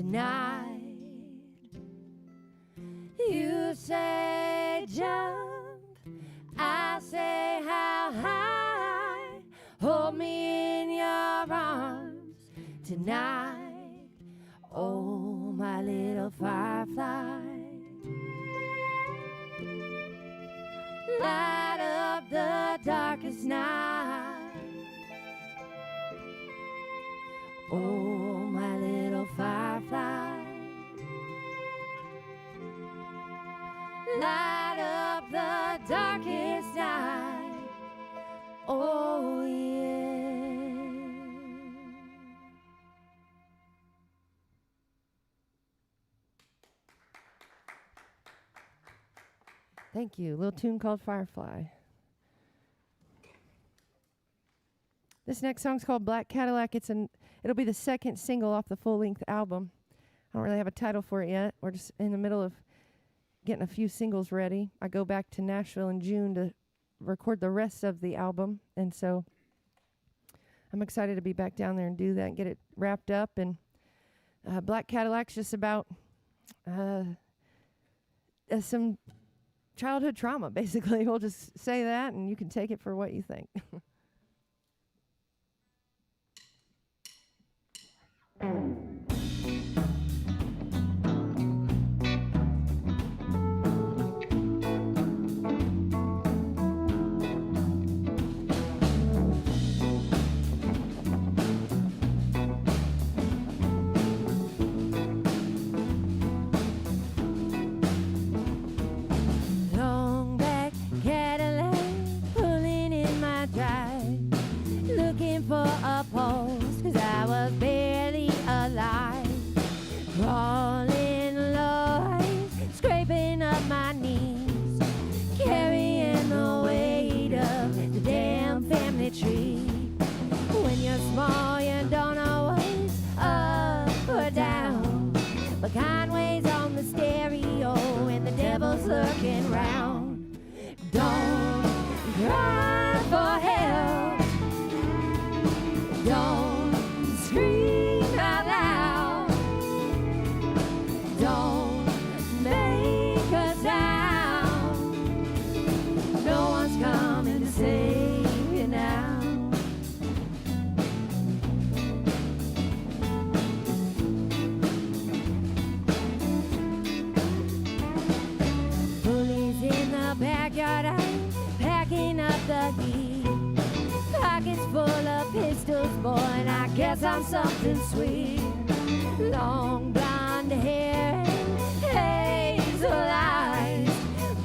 tonight. You say jump, I say how high. Hold me in your arms tonight. Oh, my little firefly. Light up the darkest night. Oh, my little firefly. Light up the darkest night. Oh, yeah. Thank you. A little tune called Firefly. This next song's called Black Cadillac. It'll be the second single off the full-length album. I don't really have a title for it yet. We're just in the middle of getting a few singles ready. I go back to Nashville in June to record the rest of the album, and so I'm excited to be back down there and do that and get it wrapped up. And Black Cadillac's just about some childhood trauma, basically. We'll just say that, and you can take it for what you think. Long black Cadillac pulling in my drive, looking for a pulse, 'cause I was barely alive. Crawling low, scraping up my knees, carrying the weight of the damn family tree. When you're small, you don't know what's up or down, but Conway's on the stereo and the devil's looking round. Don't cry for help, don't scream out loud, don't make a sound. No one's coming to save you now. Bullies in the backyard, I'm packing up the heat. Pockets full of pistols, boy, and I guess I'm something sweet. Long blonde hair and hazel eyes,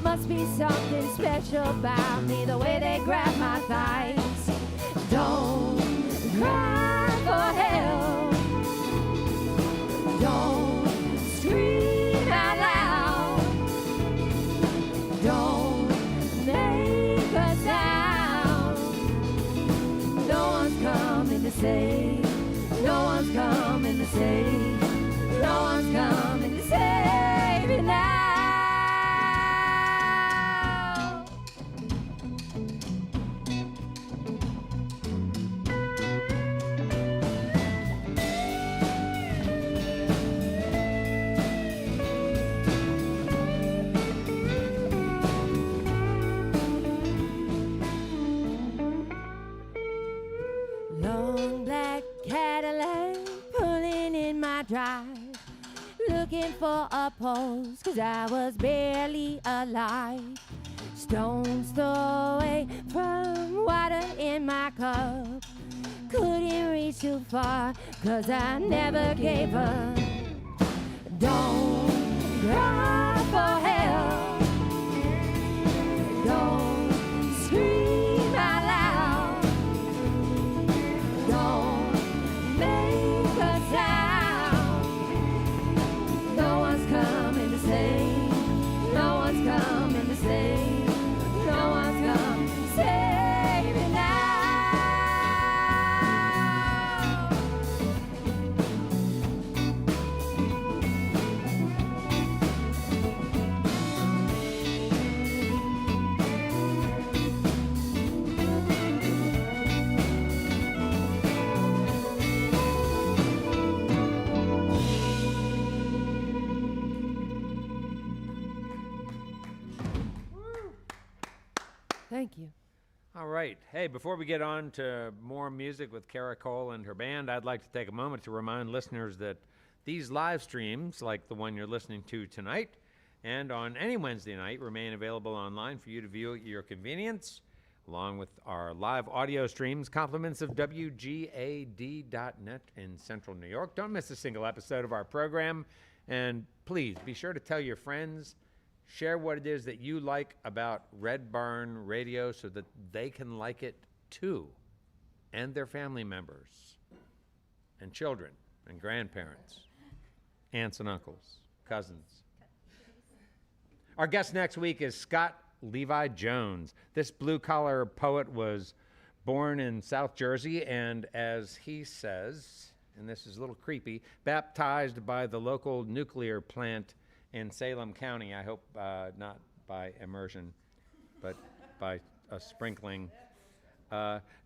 must be something special about me, the way they grab my thighs. Don't cry for help, don't scream out loud, don't make a sound. No one's coming to save, no one's coming to save, no one's coming to save you now. Long black Cadillac pulling in my drive, looking for a pulse, 'cause I was barely alive. Stones throw away from water in my cup, couldn't reach too far, 'cause I never gave up. Don't cry for help, don't scream out loud, don't make a sound. No one's coming to save, no one's coming to save, no one's coming to save me now. Thank you. All right. Hey, before we get on to more music with Kara Cole and her band, I'd like to take a moment to remind listeners that these live streams, like the one you're listening to tonight, and on any Wednesday night, remain available online for you to view at your convenience, along with our live audio streams, compliments of WGAD.net in Central New York. Don't miss a single episode of our program, and please be sure to tell your friends, share what it is that you like about Red Barn Radio so that they can like it too, and their family members, and children, and grandparents, aunts and uncles, cousins. Our guest next week is Scott Levi Jones. This blue-collar poet was born in South Jersey and, as he says, and this is a little creepy, baptized by the local nuclear plant in Salem County. I hope not by immersion, but by a sprinkling.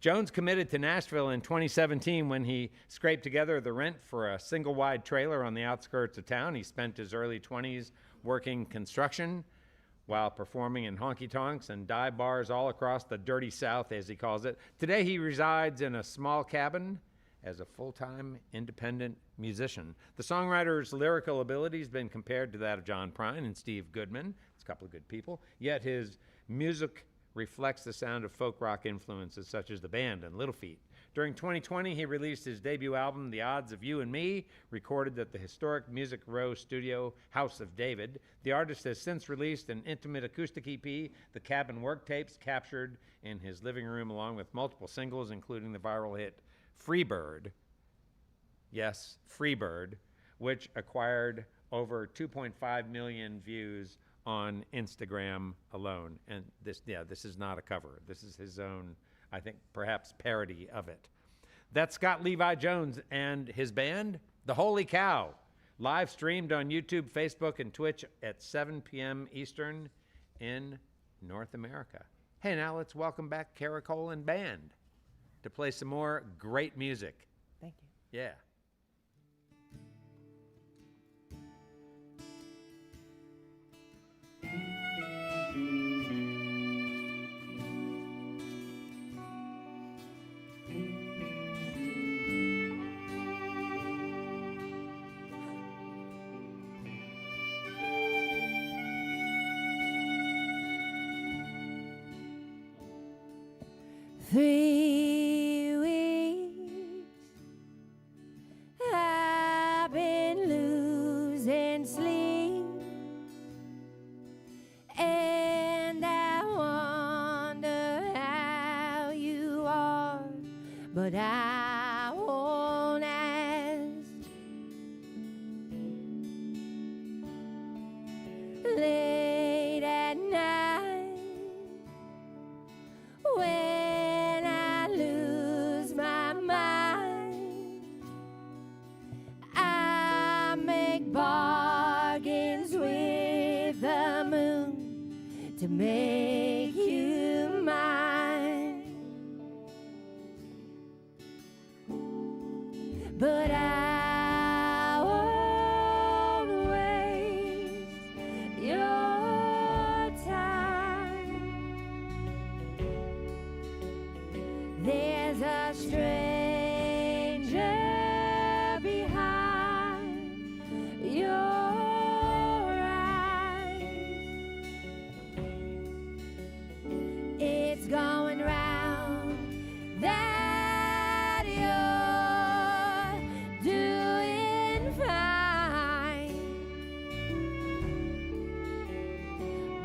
Jones committed to Nashville in 2017 when he scraped together the rent for a single-wide trailer on the outskirts of town. He spent his early 20s working construction while performing in honky-tonks and dive bars all across the dirty South, as he calls it. Today he resides in a small cabin as a full-time independent musician. The songwriter's lyrical ability has been compared to that of John Prine and Steve Goodman. It's a couple of good people. Yet his music reflects the sound of folk rock influences such as the band and Little Feat. During 2020, he released his debut album, The Odds of You and Me, recorded at the historic Music Row studio House of David. The artist has since released an intimate acoustic EP, The Cabin Work Tapes, captured in his living room, along with multiple singles, including the viral hit Freebird. Yes, Freebird, which acquired over 2.5 million views on Instagram alone. And this is not a cover. This is his own, I think, perhaps parody of it. That's Scott Levi Jones and his band, The Holy Cow, live streamed on YouTube, Facebook, and Twitch at 7 p.m. Eastern in North America. Hey, now let's welcome back Kara Cole and band to play some more great music. Thank you. Yeah. Three weeks I've been losing sleep, and I wonder how you are, but I won't ask. Late at night when I lose my mind, I make bargains with the moon to make you mine. But I won't waste your time. There's a stranger behind your eyes. It's going round that you're doing fine,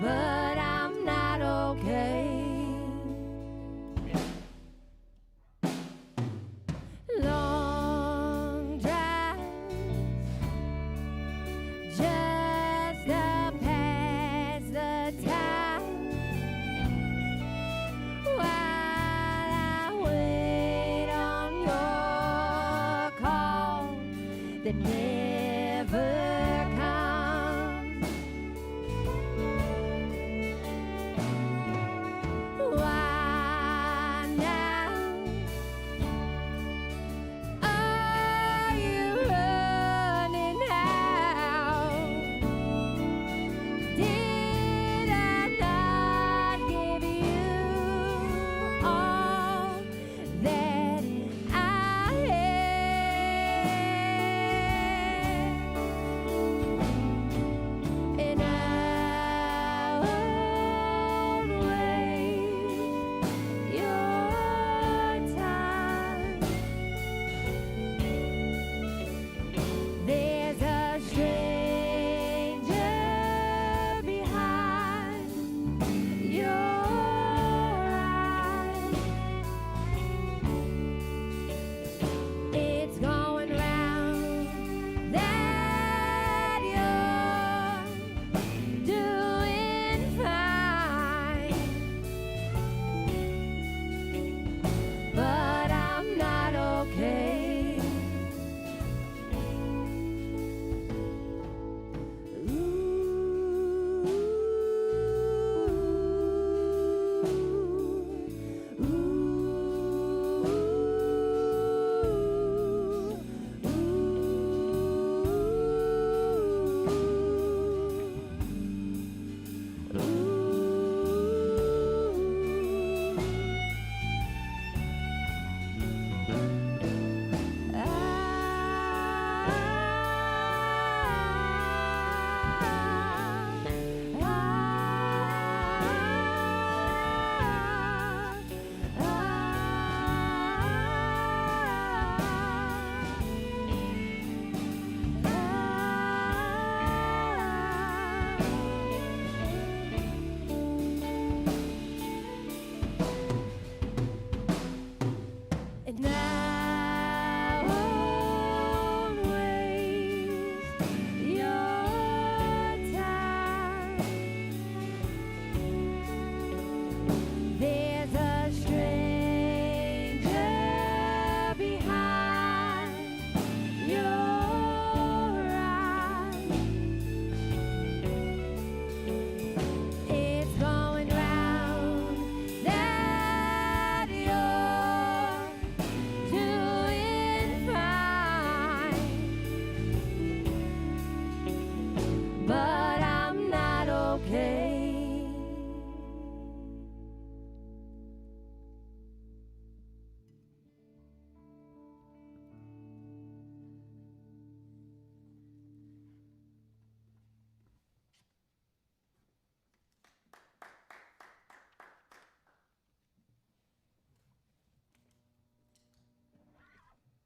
but I'm not okay. Long drives just to pass the time while I wait on your call that never comes. Why now are you running out? Did I not give you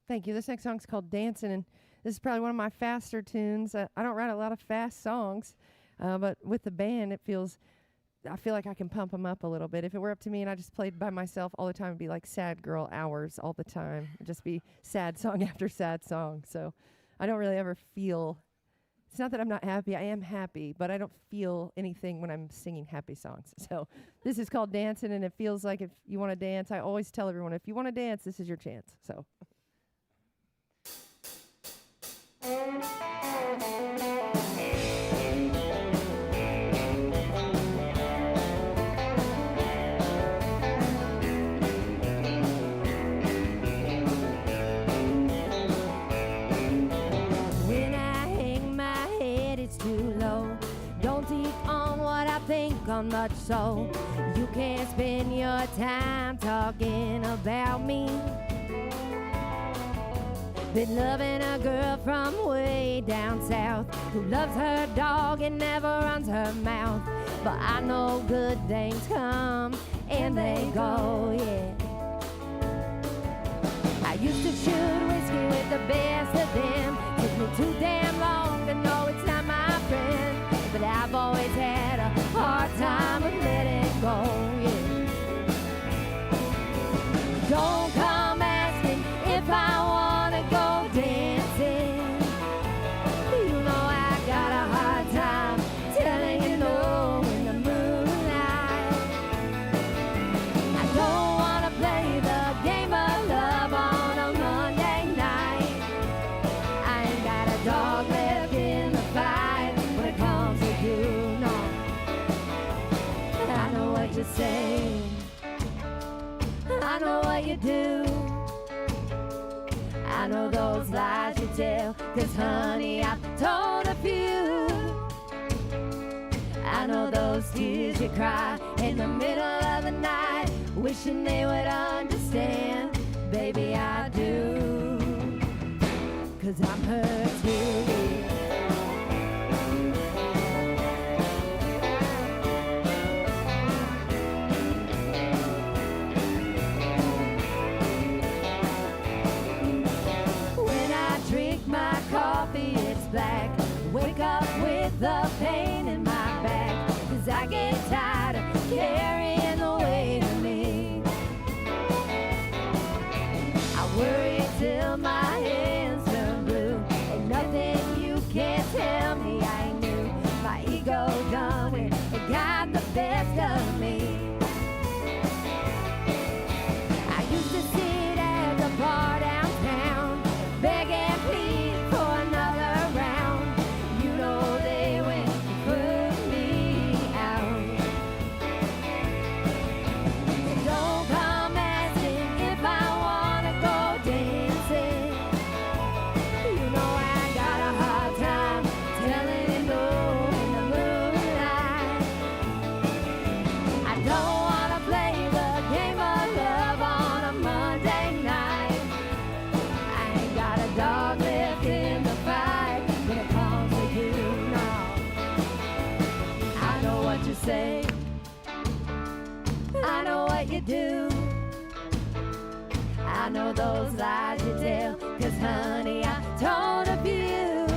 Thank you. This next song's called Dancing, and this is probably one of my faster tunes. I don't write a lot of fast songs, but with the band, I feel like I can pump them up a little bit. If it were up to me and I just played by myself all the time, it'd be like sad girl hours all the time. It'd just be sad song after sad song. So I don't really ever feel, it's not that I'm not happy. I am happy, but I don't feel anything when I'm singing happy songs. So this is called Dancing, and it feels like if you want to dance, I always tell everyone, if you want to dance, this is your chance. So. On much so you can't spend your time talking about me. Been loving a girl from way down south who loves her dog and never runs her mouth. But I know good things come and they go, yeah. I used to shoot whiskey with the best of them. Took me too damn long to know it's not my friend. But I've always had a hard time with letting go, yeah. Don't come asking if I wanna go dancing. You know I got a hard time telling you no in the moonlight. I don't wanna play the game of love on a Monday night. I ain't got a dog left in the fight when it comes to you, no. I know what you say, I know what you do, I know those lies you tell, 'cause honey, I've told a few. I know those tears you cry in the middle of the night, wishing they would understand. Baby, I do, 'cause I'm hurt too. Black. Wake up with the pain in my back, 'cause I get tired of carrying the weight of me. I worry till my hands turn blue, and nothing you can tell me I knew. My ego done when it got the best of me. I used to sit at the bar downtown, beg and plead for another. Say, I know what you do, I know those lies you tell, 'cause honey, I told a few.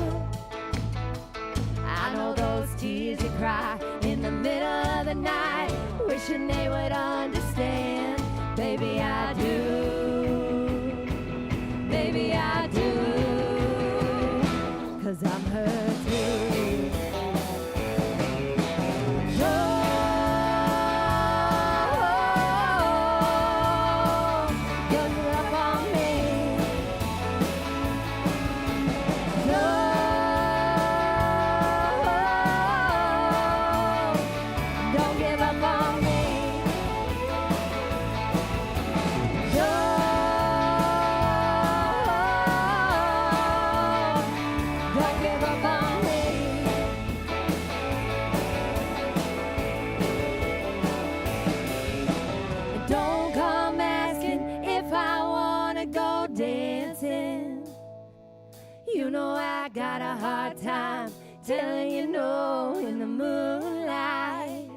I know those tears you cry in the middle of the night, wishing they would understand. Baby, I do, baby, I do, 'cause I'm hurt too. Got a hard time telling you no in the moonlight.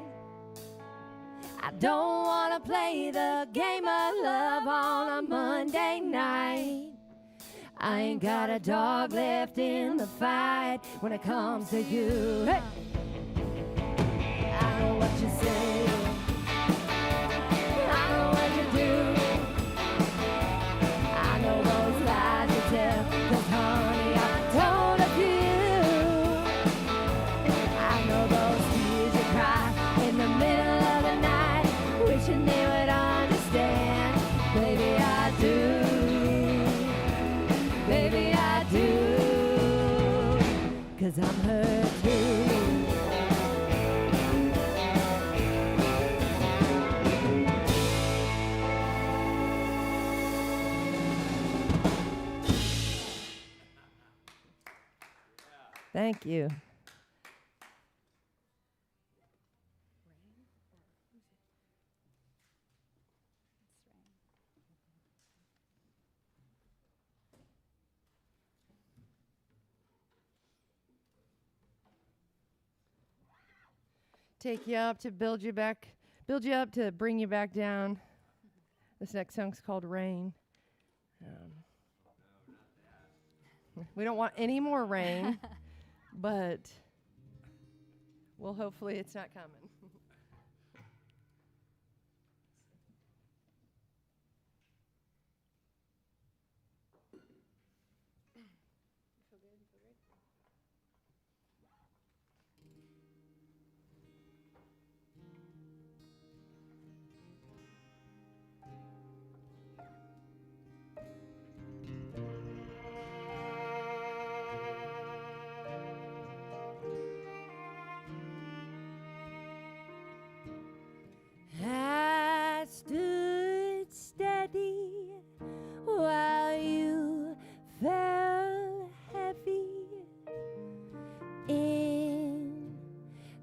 I don't wanna play the game of love on a Monday night. I ain't got a dog left in the fight when it comes to you. Hey! I know what you say, I know what you do, I know those lies you tell, 'cause honey, I've told a few. I know those tears you cry in the middle of the night, wishing they would understand. Baby, I do. Baby, I do. 'Cause I'm hurt too. Thank you. Take you up to build you up to bring you back down. This next song's called Rain. We don't want any more rain, but well, hopefully it's not coming. I stood steady while you fell heavy in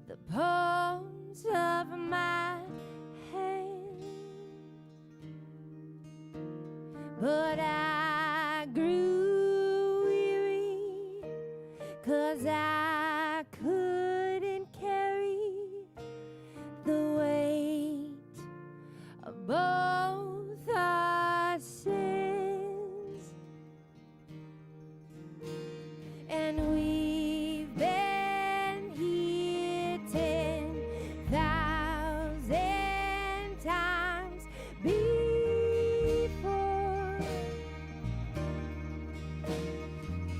the palms of my hand, but I grew weary 'cause I couldn't carry the weight of both our sins, and we've been here 10,000 times before.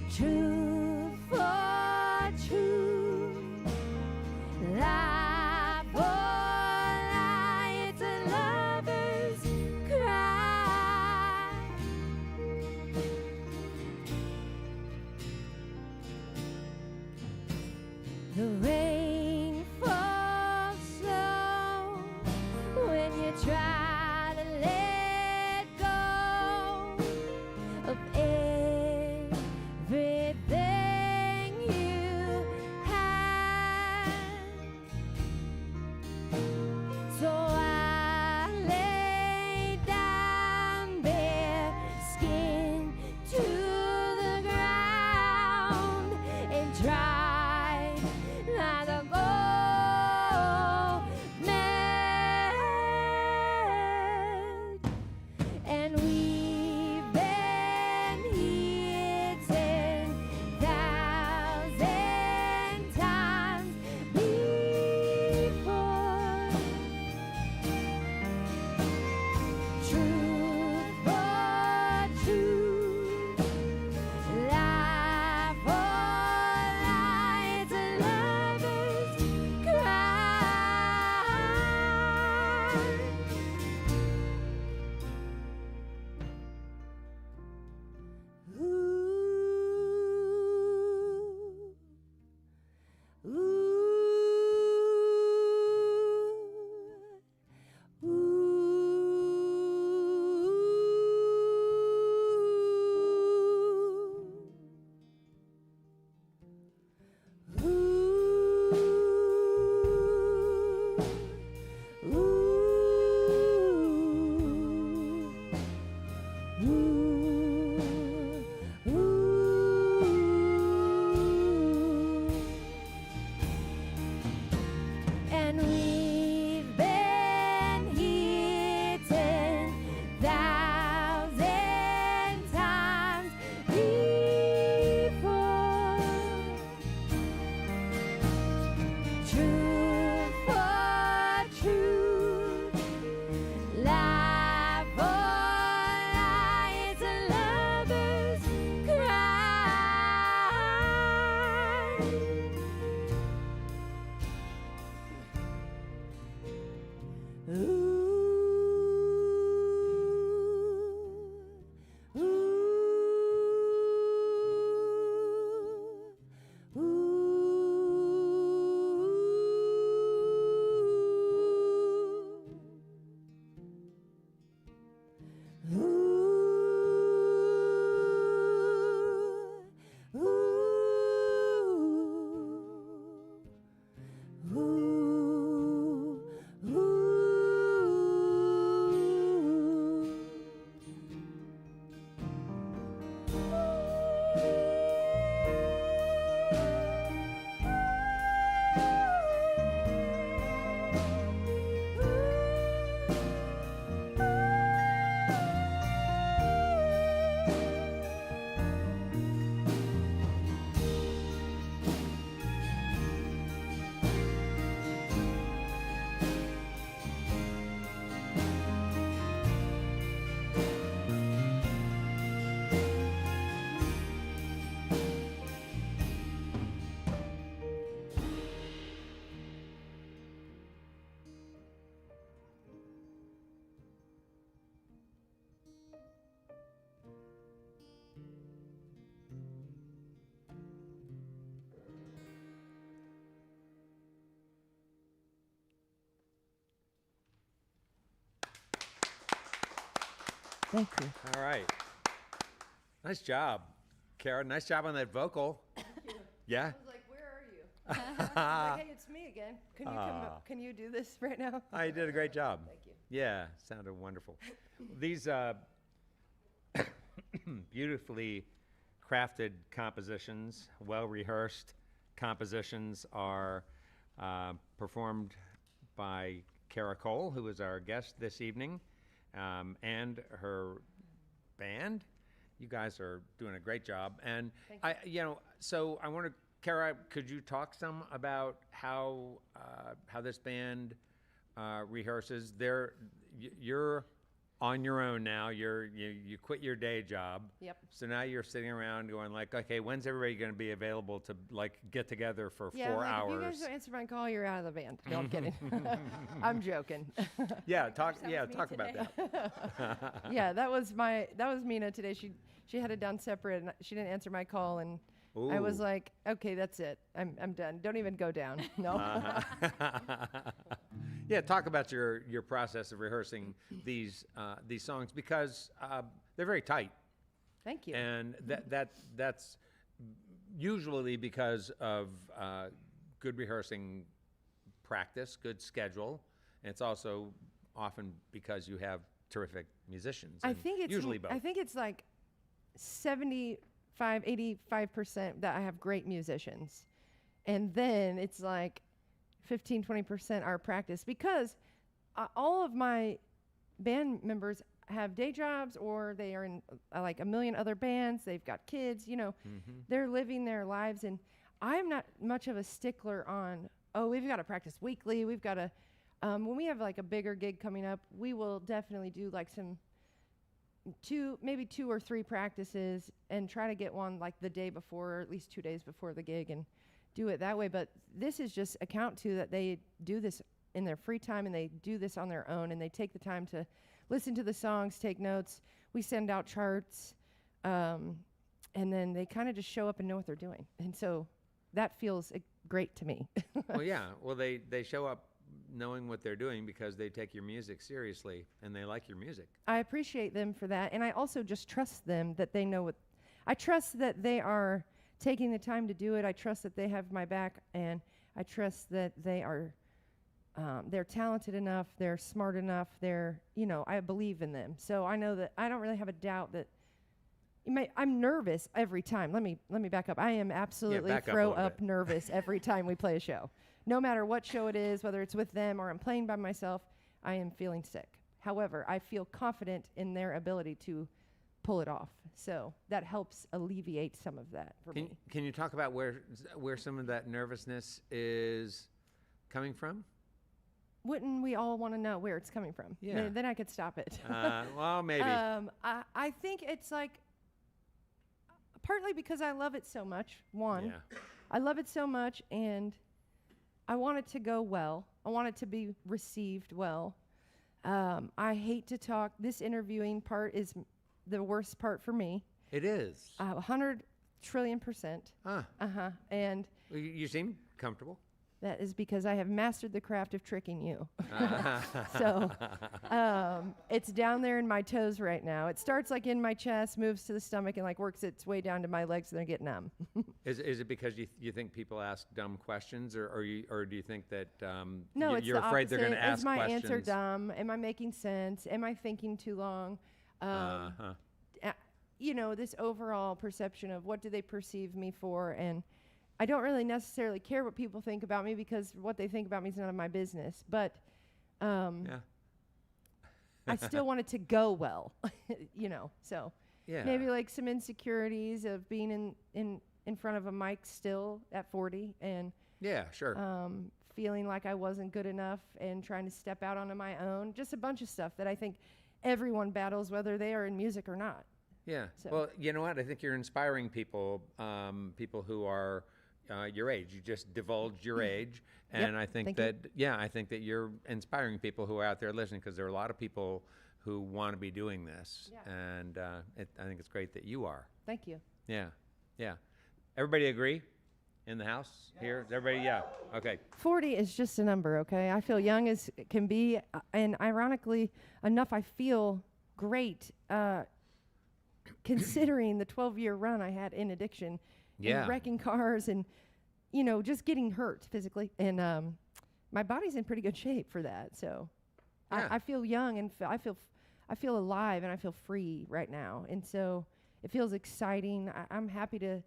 Truth for truth, lie for lie, it's a lover's cry. The rain falls slow when you try to let go of everything you had. So I lay down bare skin to the ground and tried like a gold man. Thank you. All right. Nice job, Kara. Nice job on that vocal. Yeah. I was like, where are you? Like, hey, it's me again. Can you come up? Can you do this right now? Oh, you did a great job. Thank you. Yeah, sounded wonderful. These beautifully crafted compositions, well-rehearsed compositions are performed by Kara Cole, who is our guest this evening, and her band. You guys are doing a great job. And so I want to, Kara, could you talk some about how this band rehearses? You're on your own now. You quit your day job. Yep. So now you're sitting around going like, okay, when's everybody going to be available to like get together for Yeah, 4 like, hours? if you guys don't answer my call, you're out of the band. No, I'm kidding. I'm joking. Yeah, talk That was me about today. that. Yeah, that was Mina today. She had it down separate, and she didn't answer my call, and I was Ooh. like, okay, that's it. I'm done. Don't even go down. No. Yeah, talk about your process of rehearsing these songs because they're very tight, Thank you. and that's usually because of good rehearsing practice, good schedule, and it's also often because you have terrific musicians. I and think it's usually both. I think it's like 85% that I have great musicians, and then it's like 15-20% our practice, because all of my band members have day jobs, or they are in like a million other bands. They've got kids, they're living their lives, and I'm not much of a stickler on, we've got to practice weekly. We've got to, when we have like a bigger gig coming up, we will definitely do like maybe 2 or 3 practices and try to get one like the day before, or at least 2 days before the gig, and do it that way. But this is just account to that they do this in their free time, and they do this on their own, and they take the time to listen to the songs, take notes. We send out charts, and then they kind of just show up and know what they're doing. And so that feels great to me. Well, yeah. Well, they show up knowing what they're doing because they take your music seriously and they like your music. I appreciate them for that, and I also just trust them that they know what. I trust that they are taking the time to do it. I trust that they have my back, and I trust that they're talented enough, they're smart enough, I believe in them. So I know that I don't really have a doubt that I'm nervous every time. Let me back up. I am absolutely back up a throw little up bit. nervous every time we play a show. No matter what show it is, whether it's with them or I'm playing by myself, I am feeling sick. However, I feel confident in their ability to pull it off. So that helps alleviate some of that for me. Can you talk about where some of that nervousness is coming from? Wouldn't we all want to know where it's coming from? Yeah. Then I could stop it. Well, maybe. I think it's like partly because I love it so much. One, Yeah. I love it so much, and I want it to go well. I want it to be received well. I hate to talk. This interviewing part is the worst part for me. It is. 100 trillion%. Ah, And well, you seem comfortable. that is because I have mastered the craft of tricking you. So it's down there in my toes right now. It starts like in my chest, moves to the stomach, and like works its way down to my legs, and they get numb. Is it because you think people ask dumb questions, or do you think that No, it's you're the afraid they're going to opposite. ask Is my questions? answer dumb? Am I making sense? Am I thinking too long? This overall perception of what do they perceive me for, and I don't really necessarily care what people think about me because what they think about me is none of my business. But Yeah. I still want it to go well, So Yeah. maybe like some insecurities of being in front of a mic still at 40 and Yeah, sure. feeling like I wasn't good enough and trying to step out onto my own. Just a bunch of stuff that I think everyone battles, whether they are in music or not. Yeah. So- Well, you know what? I think you're inspiring people, people who are your age. You just divulged your age, and I think thank you. I think that you're inspiring people who are out there listening, because there are a lot of people who want to be doing this, and I think it's great that you are. Thank you. Yeah. Yeah. Everybody agree in the house here? Is everybody? Yeah. Okay. 40 is just a number, okay? I feel young as it can be, and ironically enough, I feel great considering the 12-year run I had in addiction, Yeah. and wrecking cars, and just getting hurt physically, and my body's in pretty good shape for that. So Yeah. I feel young, and I feel alive, and I feel free right now, and so it feels exciting. I'm happy to.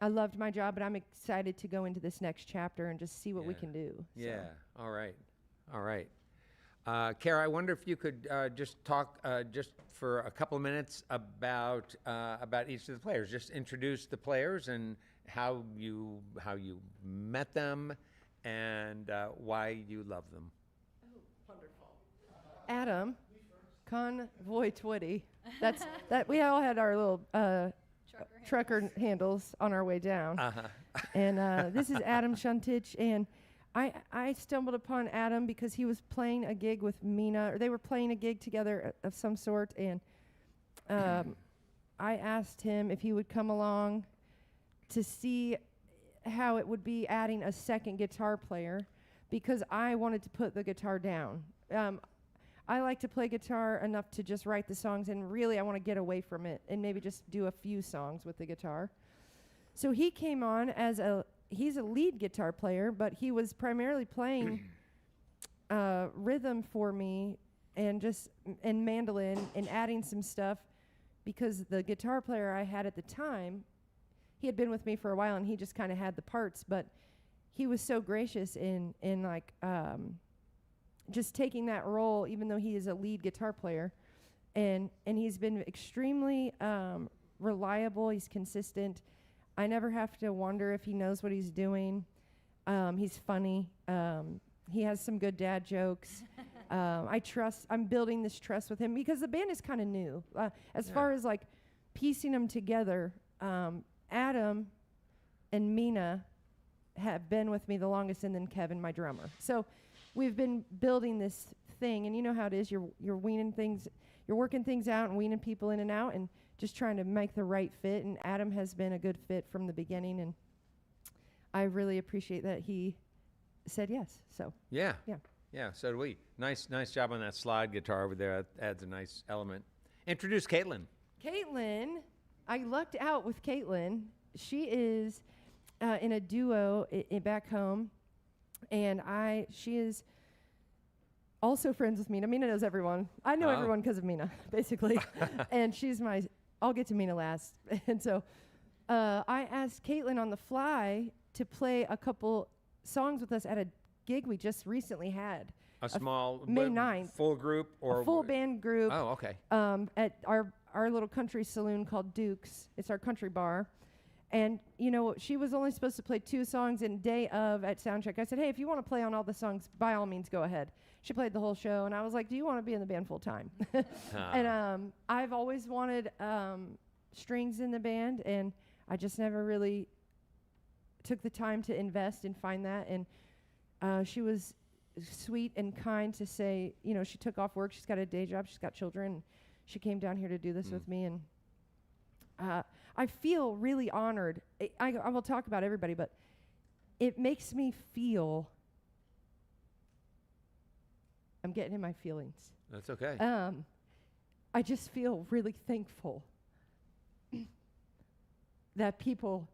I loved my job, but I'm excited to go into this next chapter and just see what we Yeah. can do. So. Yeah. All right. All right. Kara, I wonder if you could just talk just for a couple of minutes about each of the players. Just introduce the players and how you met them and why you love them. Adam, Convoy Twitty. That's that. We all had our little trucker handles on our way down. And this is Adam Shuntich, and I stumbled upon Adam because he was playing a gig with Mina, or they were playing a gig together of some sort, and I asked him if he would come along to see how it would be adding a second guitar player, because I wanted to put the guitar down. I like to play guitar enough to just write the songs, and really I want to get away from it and maybe just do a few songs with the guitar. So he came on as he's a lead guitar player, but he was primarily playing rhythm for me and and mandolin and adding some stuff, because the guitar player I had at the time, he had been with me for a while and he just kind of had the parts, but he was so gracious in like just taking that role, even though he is a lead guitar player, and he's been extremely reliable. He's consistent. I never have to wonder if he knows what he's doing. He's funny. He has some good dad jokes. I'm building this trust with him because the band is kind of new. As far as like piecing them together, Adam and Mina have been with me the longest, and then Kevin, my drummer. So we've been building this thing, and you know how it is. You're weaning things, you're working things out and weaning people in and out, and just trying to make the right fit. And Adam has been a good fit from the beginning, and I really appreciate that he said yes. So Yeah. Yeah. Yeah, so do we. Nice job on that slide guitar over there. That adds a nice element. Introduce Caitlin. Caitlin, I lucked out with Caitlin. She is in a duo back home, and she is also friends with Mina. Mina knows everyone. I know everyone because of Mina, basically. And she's I'll get to Mina last. And so I asked Caitlin on the fly to play a couple songs with us at a gig we just recently had. A small May 9th. full group or A full band group. Oh, okay. At our little country saloon called Duke's. It's our country bar. And, she was only supposed to play 2 songs in day of at soundcheck. I said, hey, if you want to play on all the songs, by all means, go ahead. She played the whole show, and I was like, do you want to be in the band full time? And I've always wanted strings in the band, and I just never really took the time to invest and find that. And she was sweet and kind to say, she took off work. She's got a day job. She's got children. She came down here to do this with me. And I feel really honored. I will talk about everybody, but it makes me feel, I'm getting in my feelings. That's okay. I just feel really thankful that people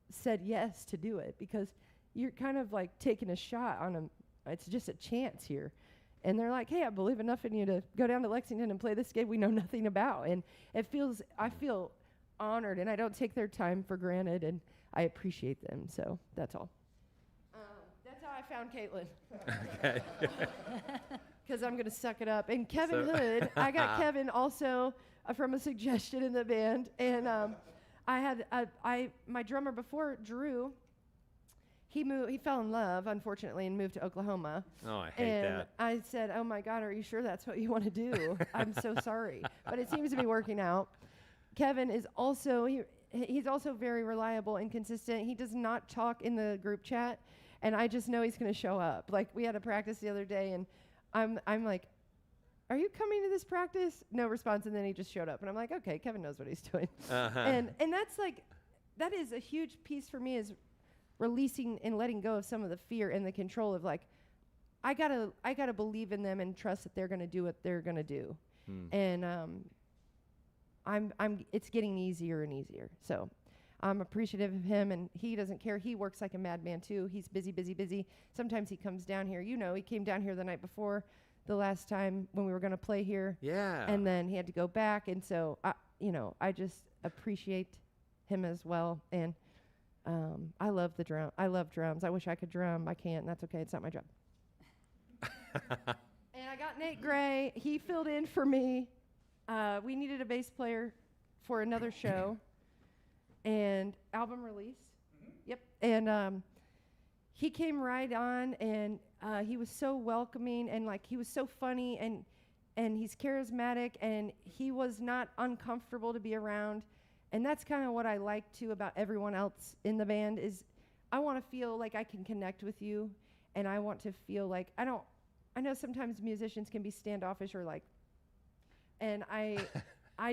said yes to do it, because you're kind of like taking a shot on them. It's just a chance here. And they're like, hey, I believe enough in you to go down to Lexington and play this game we know nothing about. And I feel honored, and I don't take their time for granted, and I appreciate them. So that's all. That's how I found Caitlin. Okay. Because I'm going to suck it up. And Kevin Hood, I got Kevin also from a suggestion in the band. And I had my drummer before, Drew, he fell in love, unfortunately, and moved to Oklahoma. Oh, I hate that. I said, oh, my God, are you sure that's what you want to do? I'm so sorry. But it seems to be working out. Kevin is also, he's also very reliable and consistent. He does not talk in the group chat, and I just know he's going to show up. Like, we had a practice the other day, and I'm like, are you coming to this practice? No response, and then he just showed up. And I'm like, okay, Kevin knows what he's doing. Uh-huh. And that's like, that is a huge piece for me, is releasing and letting go of some of the fear and the control of, like, I gotta believe in them and trust that they're gonna do what they're gonna do. And it's getting easier and easier. So I'm appreciative of him, and he doesn't care. He works like a madman too. He's busy, busy, busy. Sometimes he comes down here. He came down here the night before the last time when we were going to play here. Yeah. And then he had to go back. And so, I just appreciate him as well. And I love the drum. I love drums. I wish I could drum. I can't, and that's okay. It's not my job. And I got Nate Gray. He filled in for me. We needed a bass player for another show and album release. Yep. And he came right on, and he was so welcoming, and like he was so funny, and he's charismatic, and he was not uncomfortable to be around. And that's kind of what I like too about everyone else in the band, is I want to feel like I can connect with you, and I want to feel like I know sometimes musicians can be standoffish or like, and I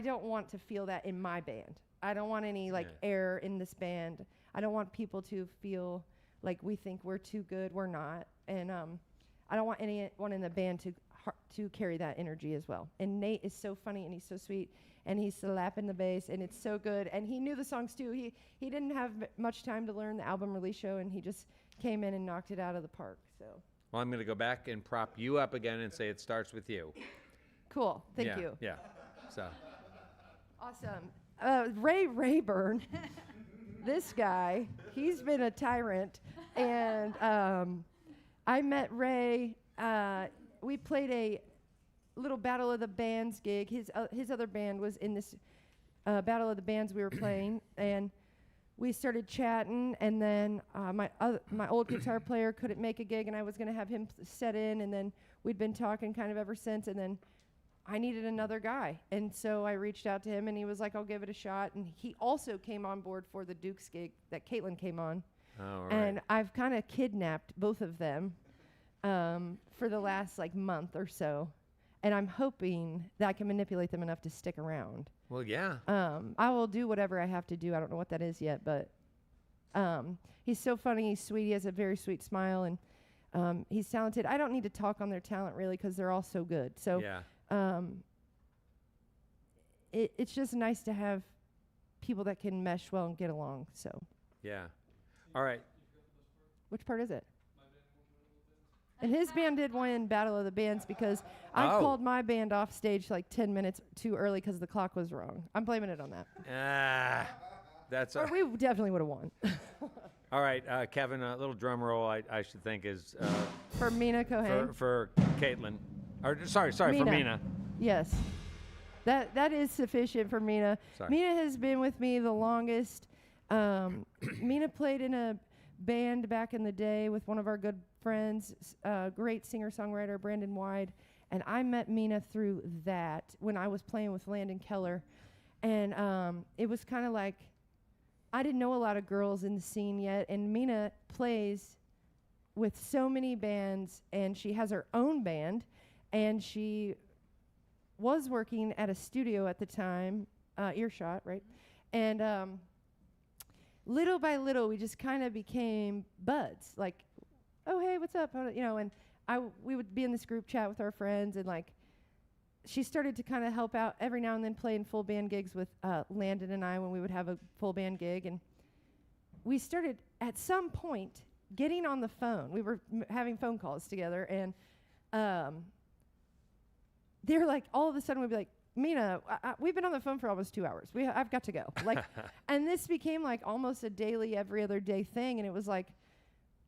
don't want to feel that in my band. I don't want any air in this band. I don't want people to feel like we think we're too good. We're not. And I don't want anyone in the band to carry that energy as well. And Nate is so funny, and he's so sweet, and he's slapping the bass, and it's so good. And he knew the songs too. He didn't have much time to learn the album release show, and he just came in and knocked it out of the park. So. Well, I'm going to go back and prop you up again and say it starts with you. Cool. Thank you. Yeah. So. Awesome. Ray Rayburn, this guy, he's been a tyrant. And I met Ray. We played a little Battle of the Bands gig. His other band was in this Battle of the Bands we were playing. And we started chatting. And then my old guitar player couldn't make a gig, and I was going to have him set in. And then we'd been talking kind of ever since. And then I needed another guy. And so I reached out to him, and he was like, I'll give it a shot. And he also came on board for the Duke's gig that Caitlin came on. All right. And I've kind of kidnapped both of them for the last month or so. And I'm hoping that I can manipulate them enough to stick around. Well, yeah. I will do whatever I have to do. I don't know what that is yet, but he's so funny. He's sweet. He has a very sweet smile, and he's talented. I don't need to talk on their talent, really, because they're all so good. So. Yeah. It's just nice to have people that can mesh well and get along. So. Yeah. All right. Which part is it? And his band did win Battle of the Bands because I called my band off stage 10 minutes too early because the clock was wrong. I'm blaming it on that. That's. Or we definitely would have won. All right, Kevin. A little drum roll. I should think is for Mina Cohen. For Caitlin. Or sorry, for Mina. Yes. That is sufficient for Mina. Sorry. Mina has been with me the longest. Mina played in a band back in the day with one of our good friends, great singer-songwriter Brandon Wide, and I met Mina through that when I was playing with Landon Keller. And it was kind of like I didn't know a lot of girls in the scene yet, and Mina plays with so many bands, and she has her own band, and she was working at a studio at the time, Earshot, right? And little by little, we just kind of became buds. Like, oh, hey, what's up? You know, and we would be in this group chat with our friends, and like, she started to kind of help out every now and then, playing full band gigs with Landon and I when we would have a full band gig. And we started at some point getting on the phone. We were having phone calls together, and they're like, all of a sudden we'd be like, Mina, we've been on the phone for almost 2 hours. I've got to go. Like, and this became like almost a daily, every other day thing. And it was like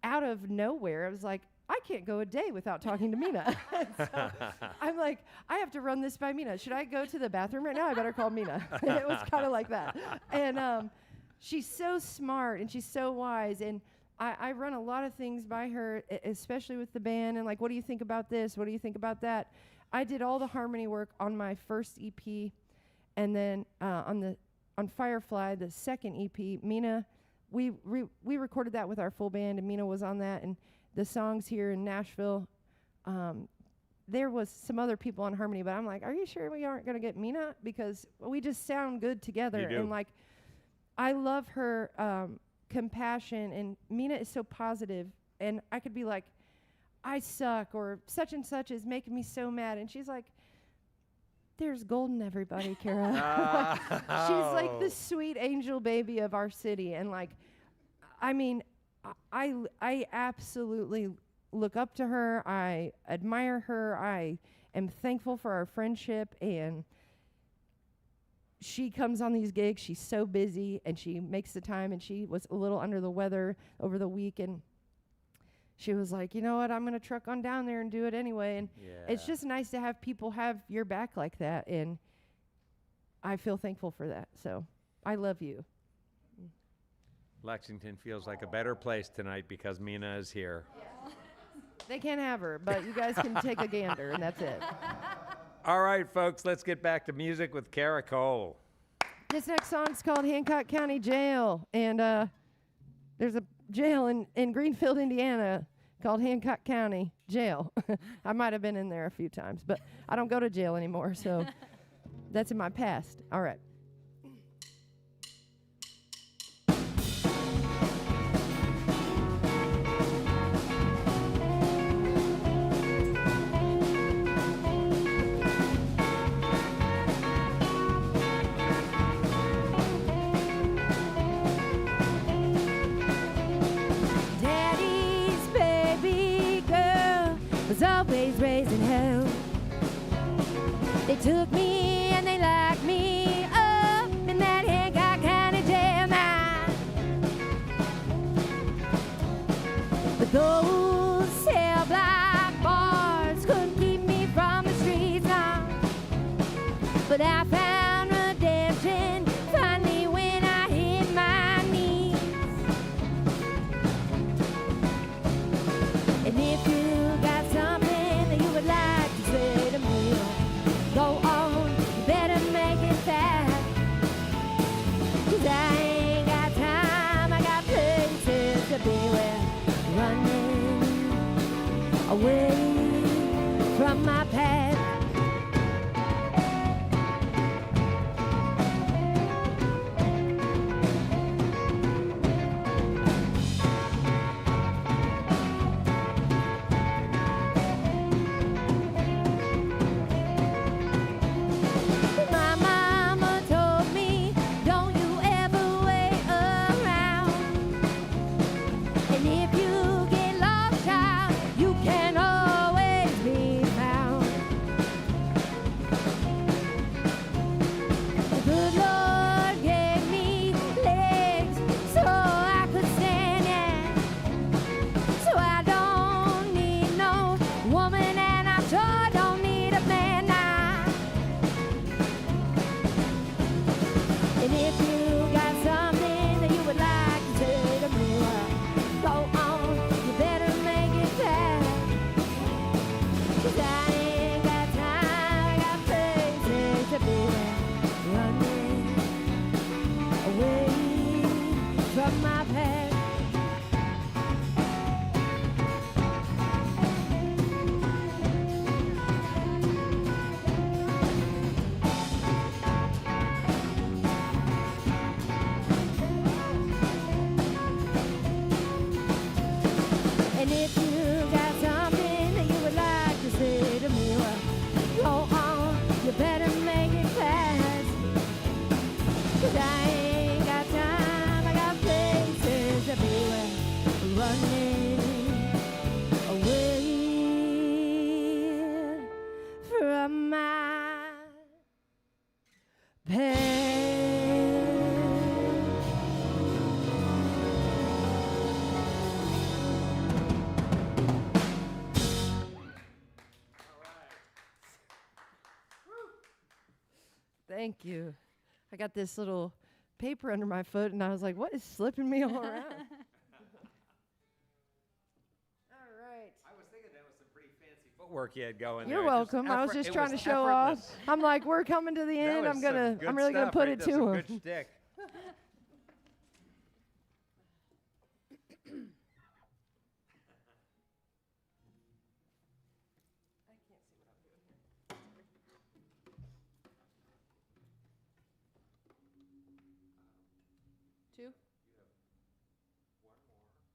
out of nowhere. I was like, I can't go a day without talking to Mina. So I'm like, I have to run this by Mina. Should I go to the bathroom right now? I better call Mina. It was kind of like that. And she's so smart and she's so wise. And I run a lot of things by her, especially with the band. And like, what do you think about this? What do you think about that? I did all the harmony work on my first EP, and then on Firefly, the second EP, Mina, we recorded that with our full band, and Mina was on that. And the songs here in Nashville, there was some other people on harmony, but I'm like, are you sure we aren't going to get Mina? Because we just sound good together. And like, I love her compassion, and Mina is so positive, and I could be like, I suck, or such and such is making me so mad. And she's like, there's gold in everybody, Kara. She's like the sweet angel baby of our city. And like, I mean, I absolutely look up to her. I admire her. I am thankful for our friendship. And she comes on these gigs. She's so busy, and she makes the time. And she was a little under the weather over the week, and she was like, you know what, I'm going to truck on down there and do it anyway. And it's just nice to have people have your back like that. And I feel thankful for that. So I love you. Lexington feels like a better place tonight because Mina is here. They can't have her, but you guys can take a gander, and that's it. All right, folks, let's get back to music with Kara Cole. This next song's called Hancock County Jail. And there's a jail in Greenfield, Indiana, called Hancock County Jail. I might have been in there a few times, but I don't go to jail anymore, so that's in my past. All right. Always raising hell. They took me and they locked me up in that Hancock County jail now. But those cell block bars couldn't keep me from the streets now. But I found redemption finally when I hit my knees. And if you got something you would like to say to me, go on, you better make it fast. 'Cause I ain't got time, I got places to be with, running away from my past. my pain. Thank you. I got this little paper under my foot, and I was like, what is slipping me all around? All right. I was thinking that was some pretty fancy footwork you had going You're there. Just welcome. I was effort- just it trying was to show off. effortless. I'm like, we're coming to the That end. was I'm some good really gonna stuff put right it there, to some him. Good shtick. Two.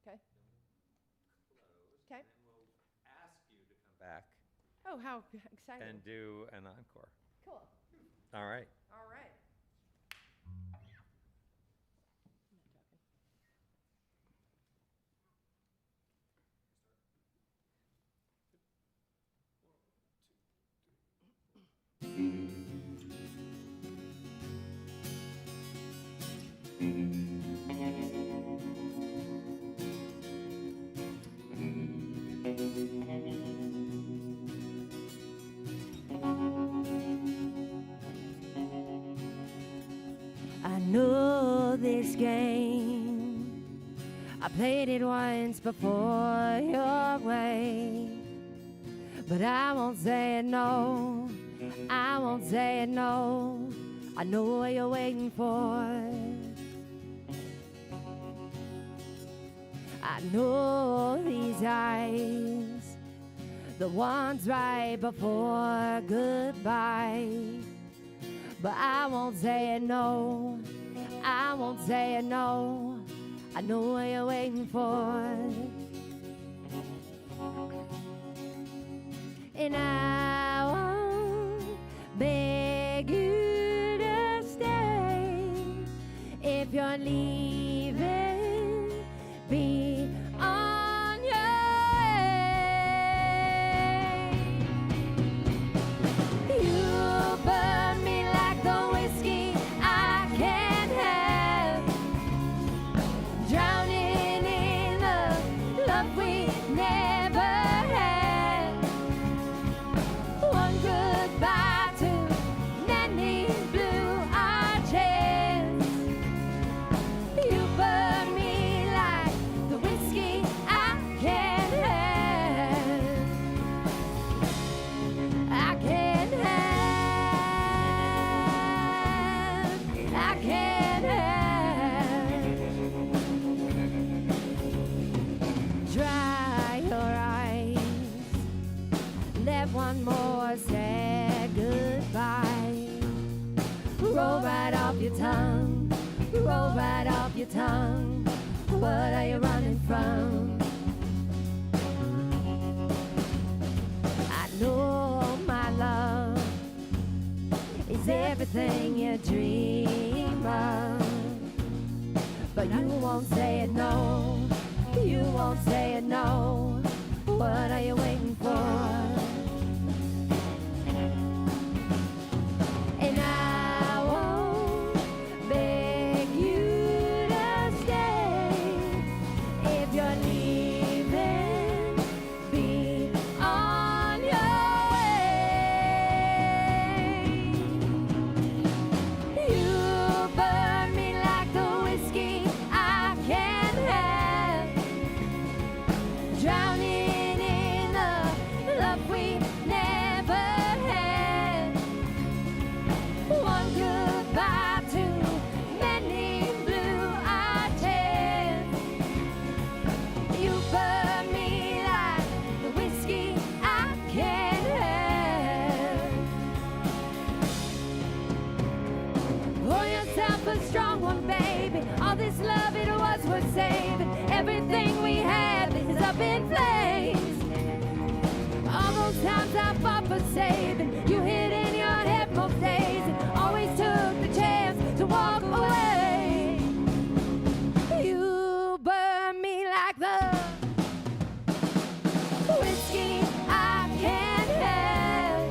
Okay. Okay. And we'll ask you to come back Oh, how exciting! and do an encore. Cool. All right. All right. I know this game. I played it once before your way. But I won't say it no. I won't say it no. I know what you're waiting for. I know these eyes, the ones right before goodbye. But I won't say it no. I won't say it no. I know what you're waiting for. And I won't beg you to stay. If you're leaving, be on your way. You burn me like the whiskey I can't have, drowning in the love we never had. One goodbye too many blew our chance. You burn me like the whiskey I can't have. I can't have. I can't have. Dry your eyes. Let one more say goodbye. Roll right off your tongue. Roll right off your tongue. What are you running from? I know my love is everything you dream of. But you won't say it no. You won't say it no. What are you waiting for? And I won't beg you to stay. If you're leaving, be on your way. You burn me like the whiskey I can't have, drowning in the love we never had. One goodbye too many blew our chance. You burn me like the whiskey I can't have. Pour yourself a strong one, baby. All this love, it was worth saving. Everything we had is up in flames. All those times I fought for saving, you hid in your head most days and always took the chance to walk away. You burn me like the whiskey I can't have.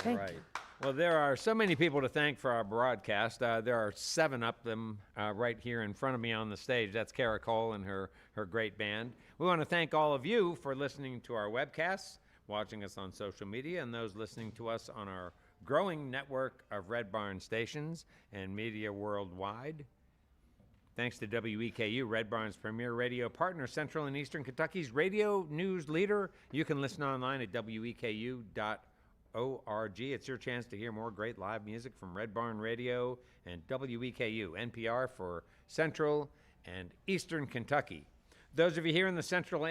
Thank right. you. Well, there are so many people to thank for our broadcast. There are 7 of them right here in front of me on the stage. That's Kara Cole and her great band. We want to thank all of you for listening to our webcasts, watching us on social media, and those listening to us on our growing network of Red Barn stations and media worldwide. Thanks to WEKU, Red Barn's premier radio partner, Central and Eastern Kentucky's radio news leader. You can listen online at weku.org. It's your chance to hear more great live music from Red Barn Radio and WEKU, NPR for Central and Eastern Kentucky. Those of you here in the Central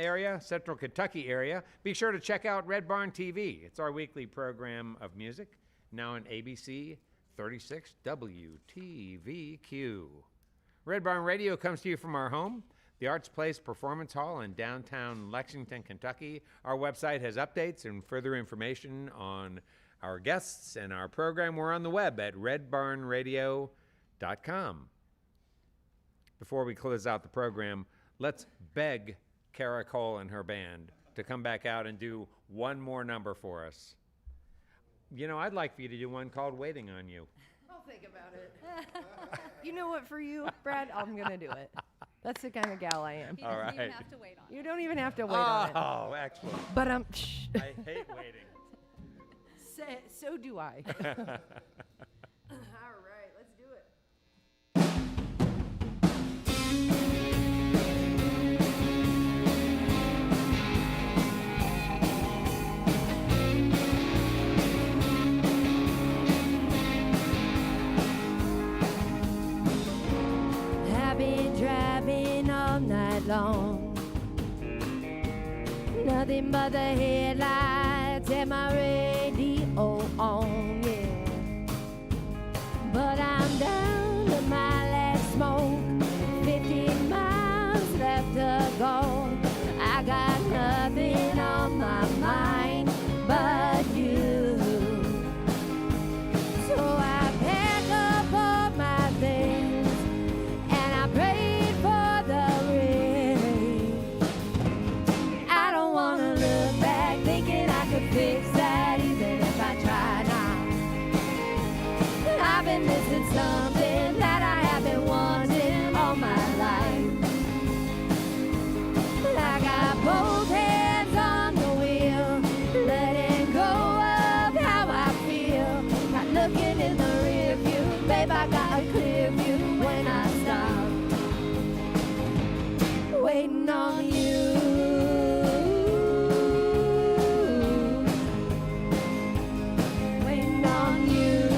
Kentucky area, be sure to check out Red Barn TV. It's our weekly program of music, now on ABC 36 WTVQ. Red Barn Radio comes to you from our home, the Arts Place Performance Hall in downtown Lexington, Kentucky. Our website has updates and further information on our guests and our program. We're on the web at redbarnradio.com. Before we close out the program, let's beg Kara Cole and her band to come back out and do one more number for us. You know, I'd like for you to do one called Waiting on You. I'll think about it. You know what, for you, Brad, I'm going to do it. That's the kind of gal I am. He All doesn't even right. have to wait on it. You don't even have to wait on it. Oh, excellent. But I hate waiting. so do I. All right, let's do it. I've been driving all night long. Nothing but the headlights and my radio on, yeah. But I'm down to my last smoke, 15 miles left to go. I got nothing on my mind but you. So I pack up all my things and I prayed for the rain. I don't wanna look back thinking I could fix that even if I try now. I've been missing something that I have been wanting all my life. I got both hands on the wheel, letting go of how I feel. Not looking in the rear view, babe, I got a clear view when I stop waiting on you. Waiting on you.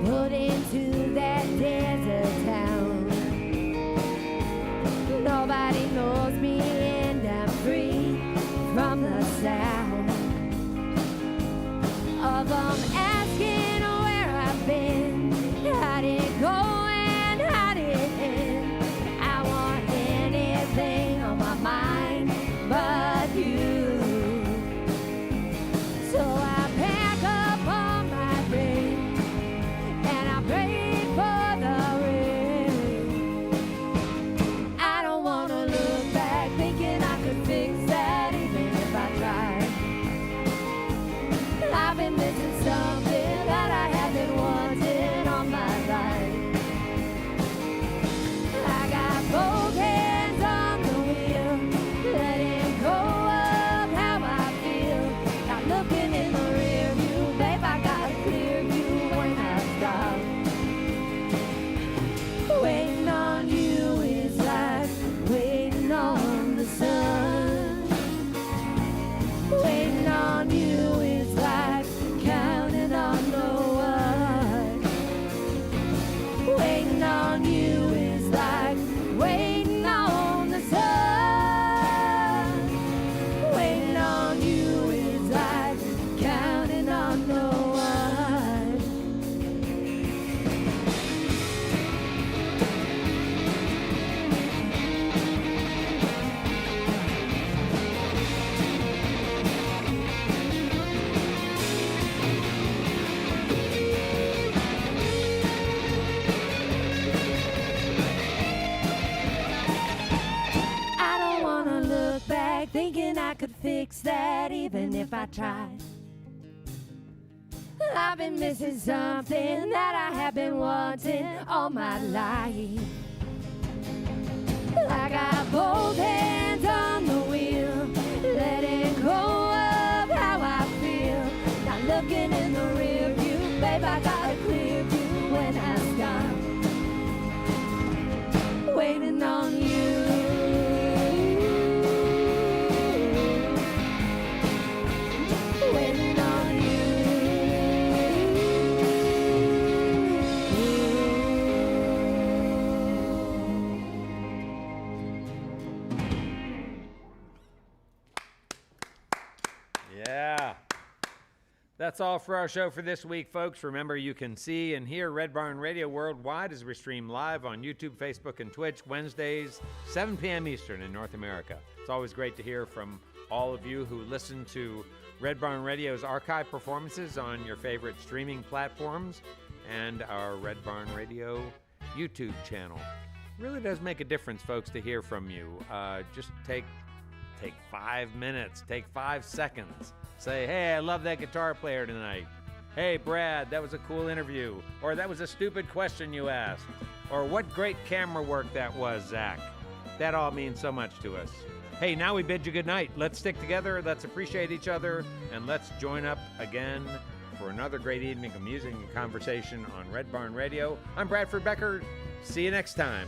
Put into that desert town. Nobody knows me and I'm free from the sound of them asking where I've been. thinking I could fix that even if I tried. I've been missing something that I have been wanting all my life. I got both hands on the wheel, letting go of how I feel. Not looking in the rear view, babe, I got a clear view when I stop waiting on you. Waiting on you. Yeah. That's all for our show for this week, folks. Remember, you can see and hear Red Barn Radio worldwide as we stream live on YouTube, Facebook, and Twitch Wednesdays, 7 p.m. Eastern in North America. It's always great to hear from all of you who listen to Red Barn Radio's archive performances on your favorite streaming platforms and our Red Barn Radio YouTube channel. Really does make a difference, folks, to hear from you. Just take 5 minutes, take 5 seconds. Say, hey, I love that guitar player tonight. Hey, Brad, that was a cool interview. Or that was a stupid question you asked. Or what great camera work that was, Zach. That all means so much to us. Hey, now we bid you good night. Let's stick together, let's appreciate each other, and let's join up again for another great evening of music and conversation on Red Barn Radio. I'm Bradford Becker. See you next time.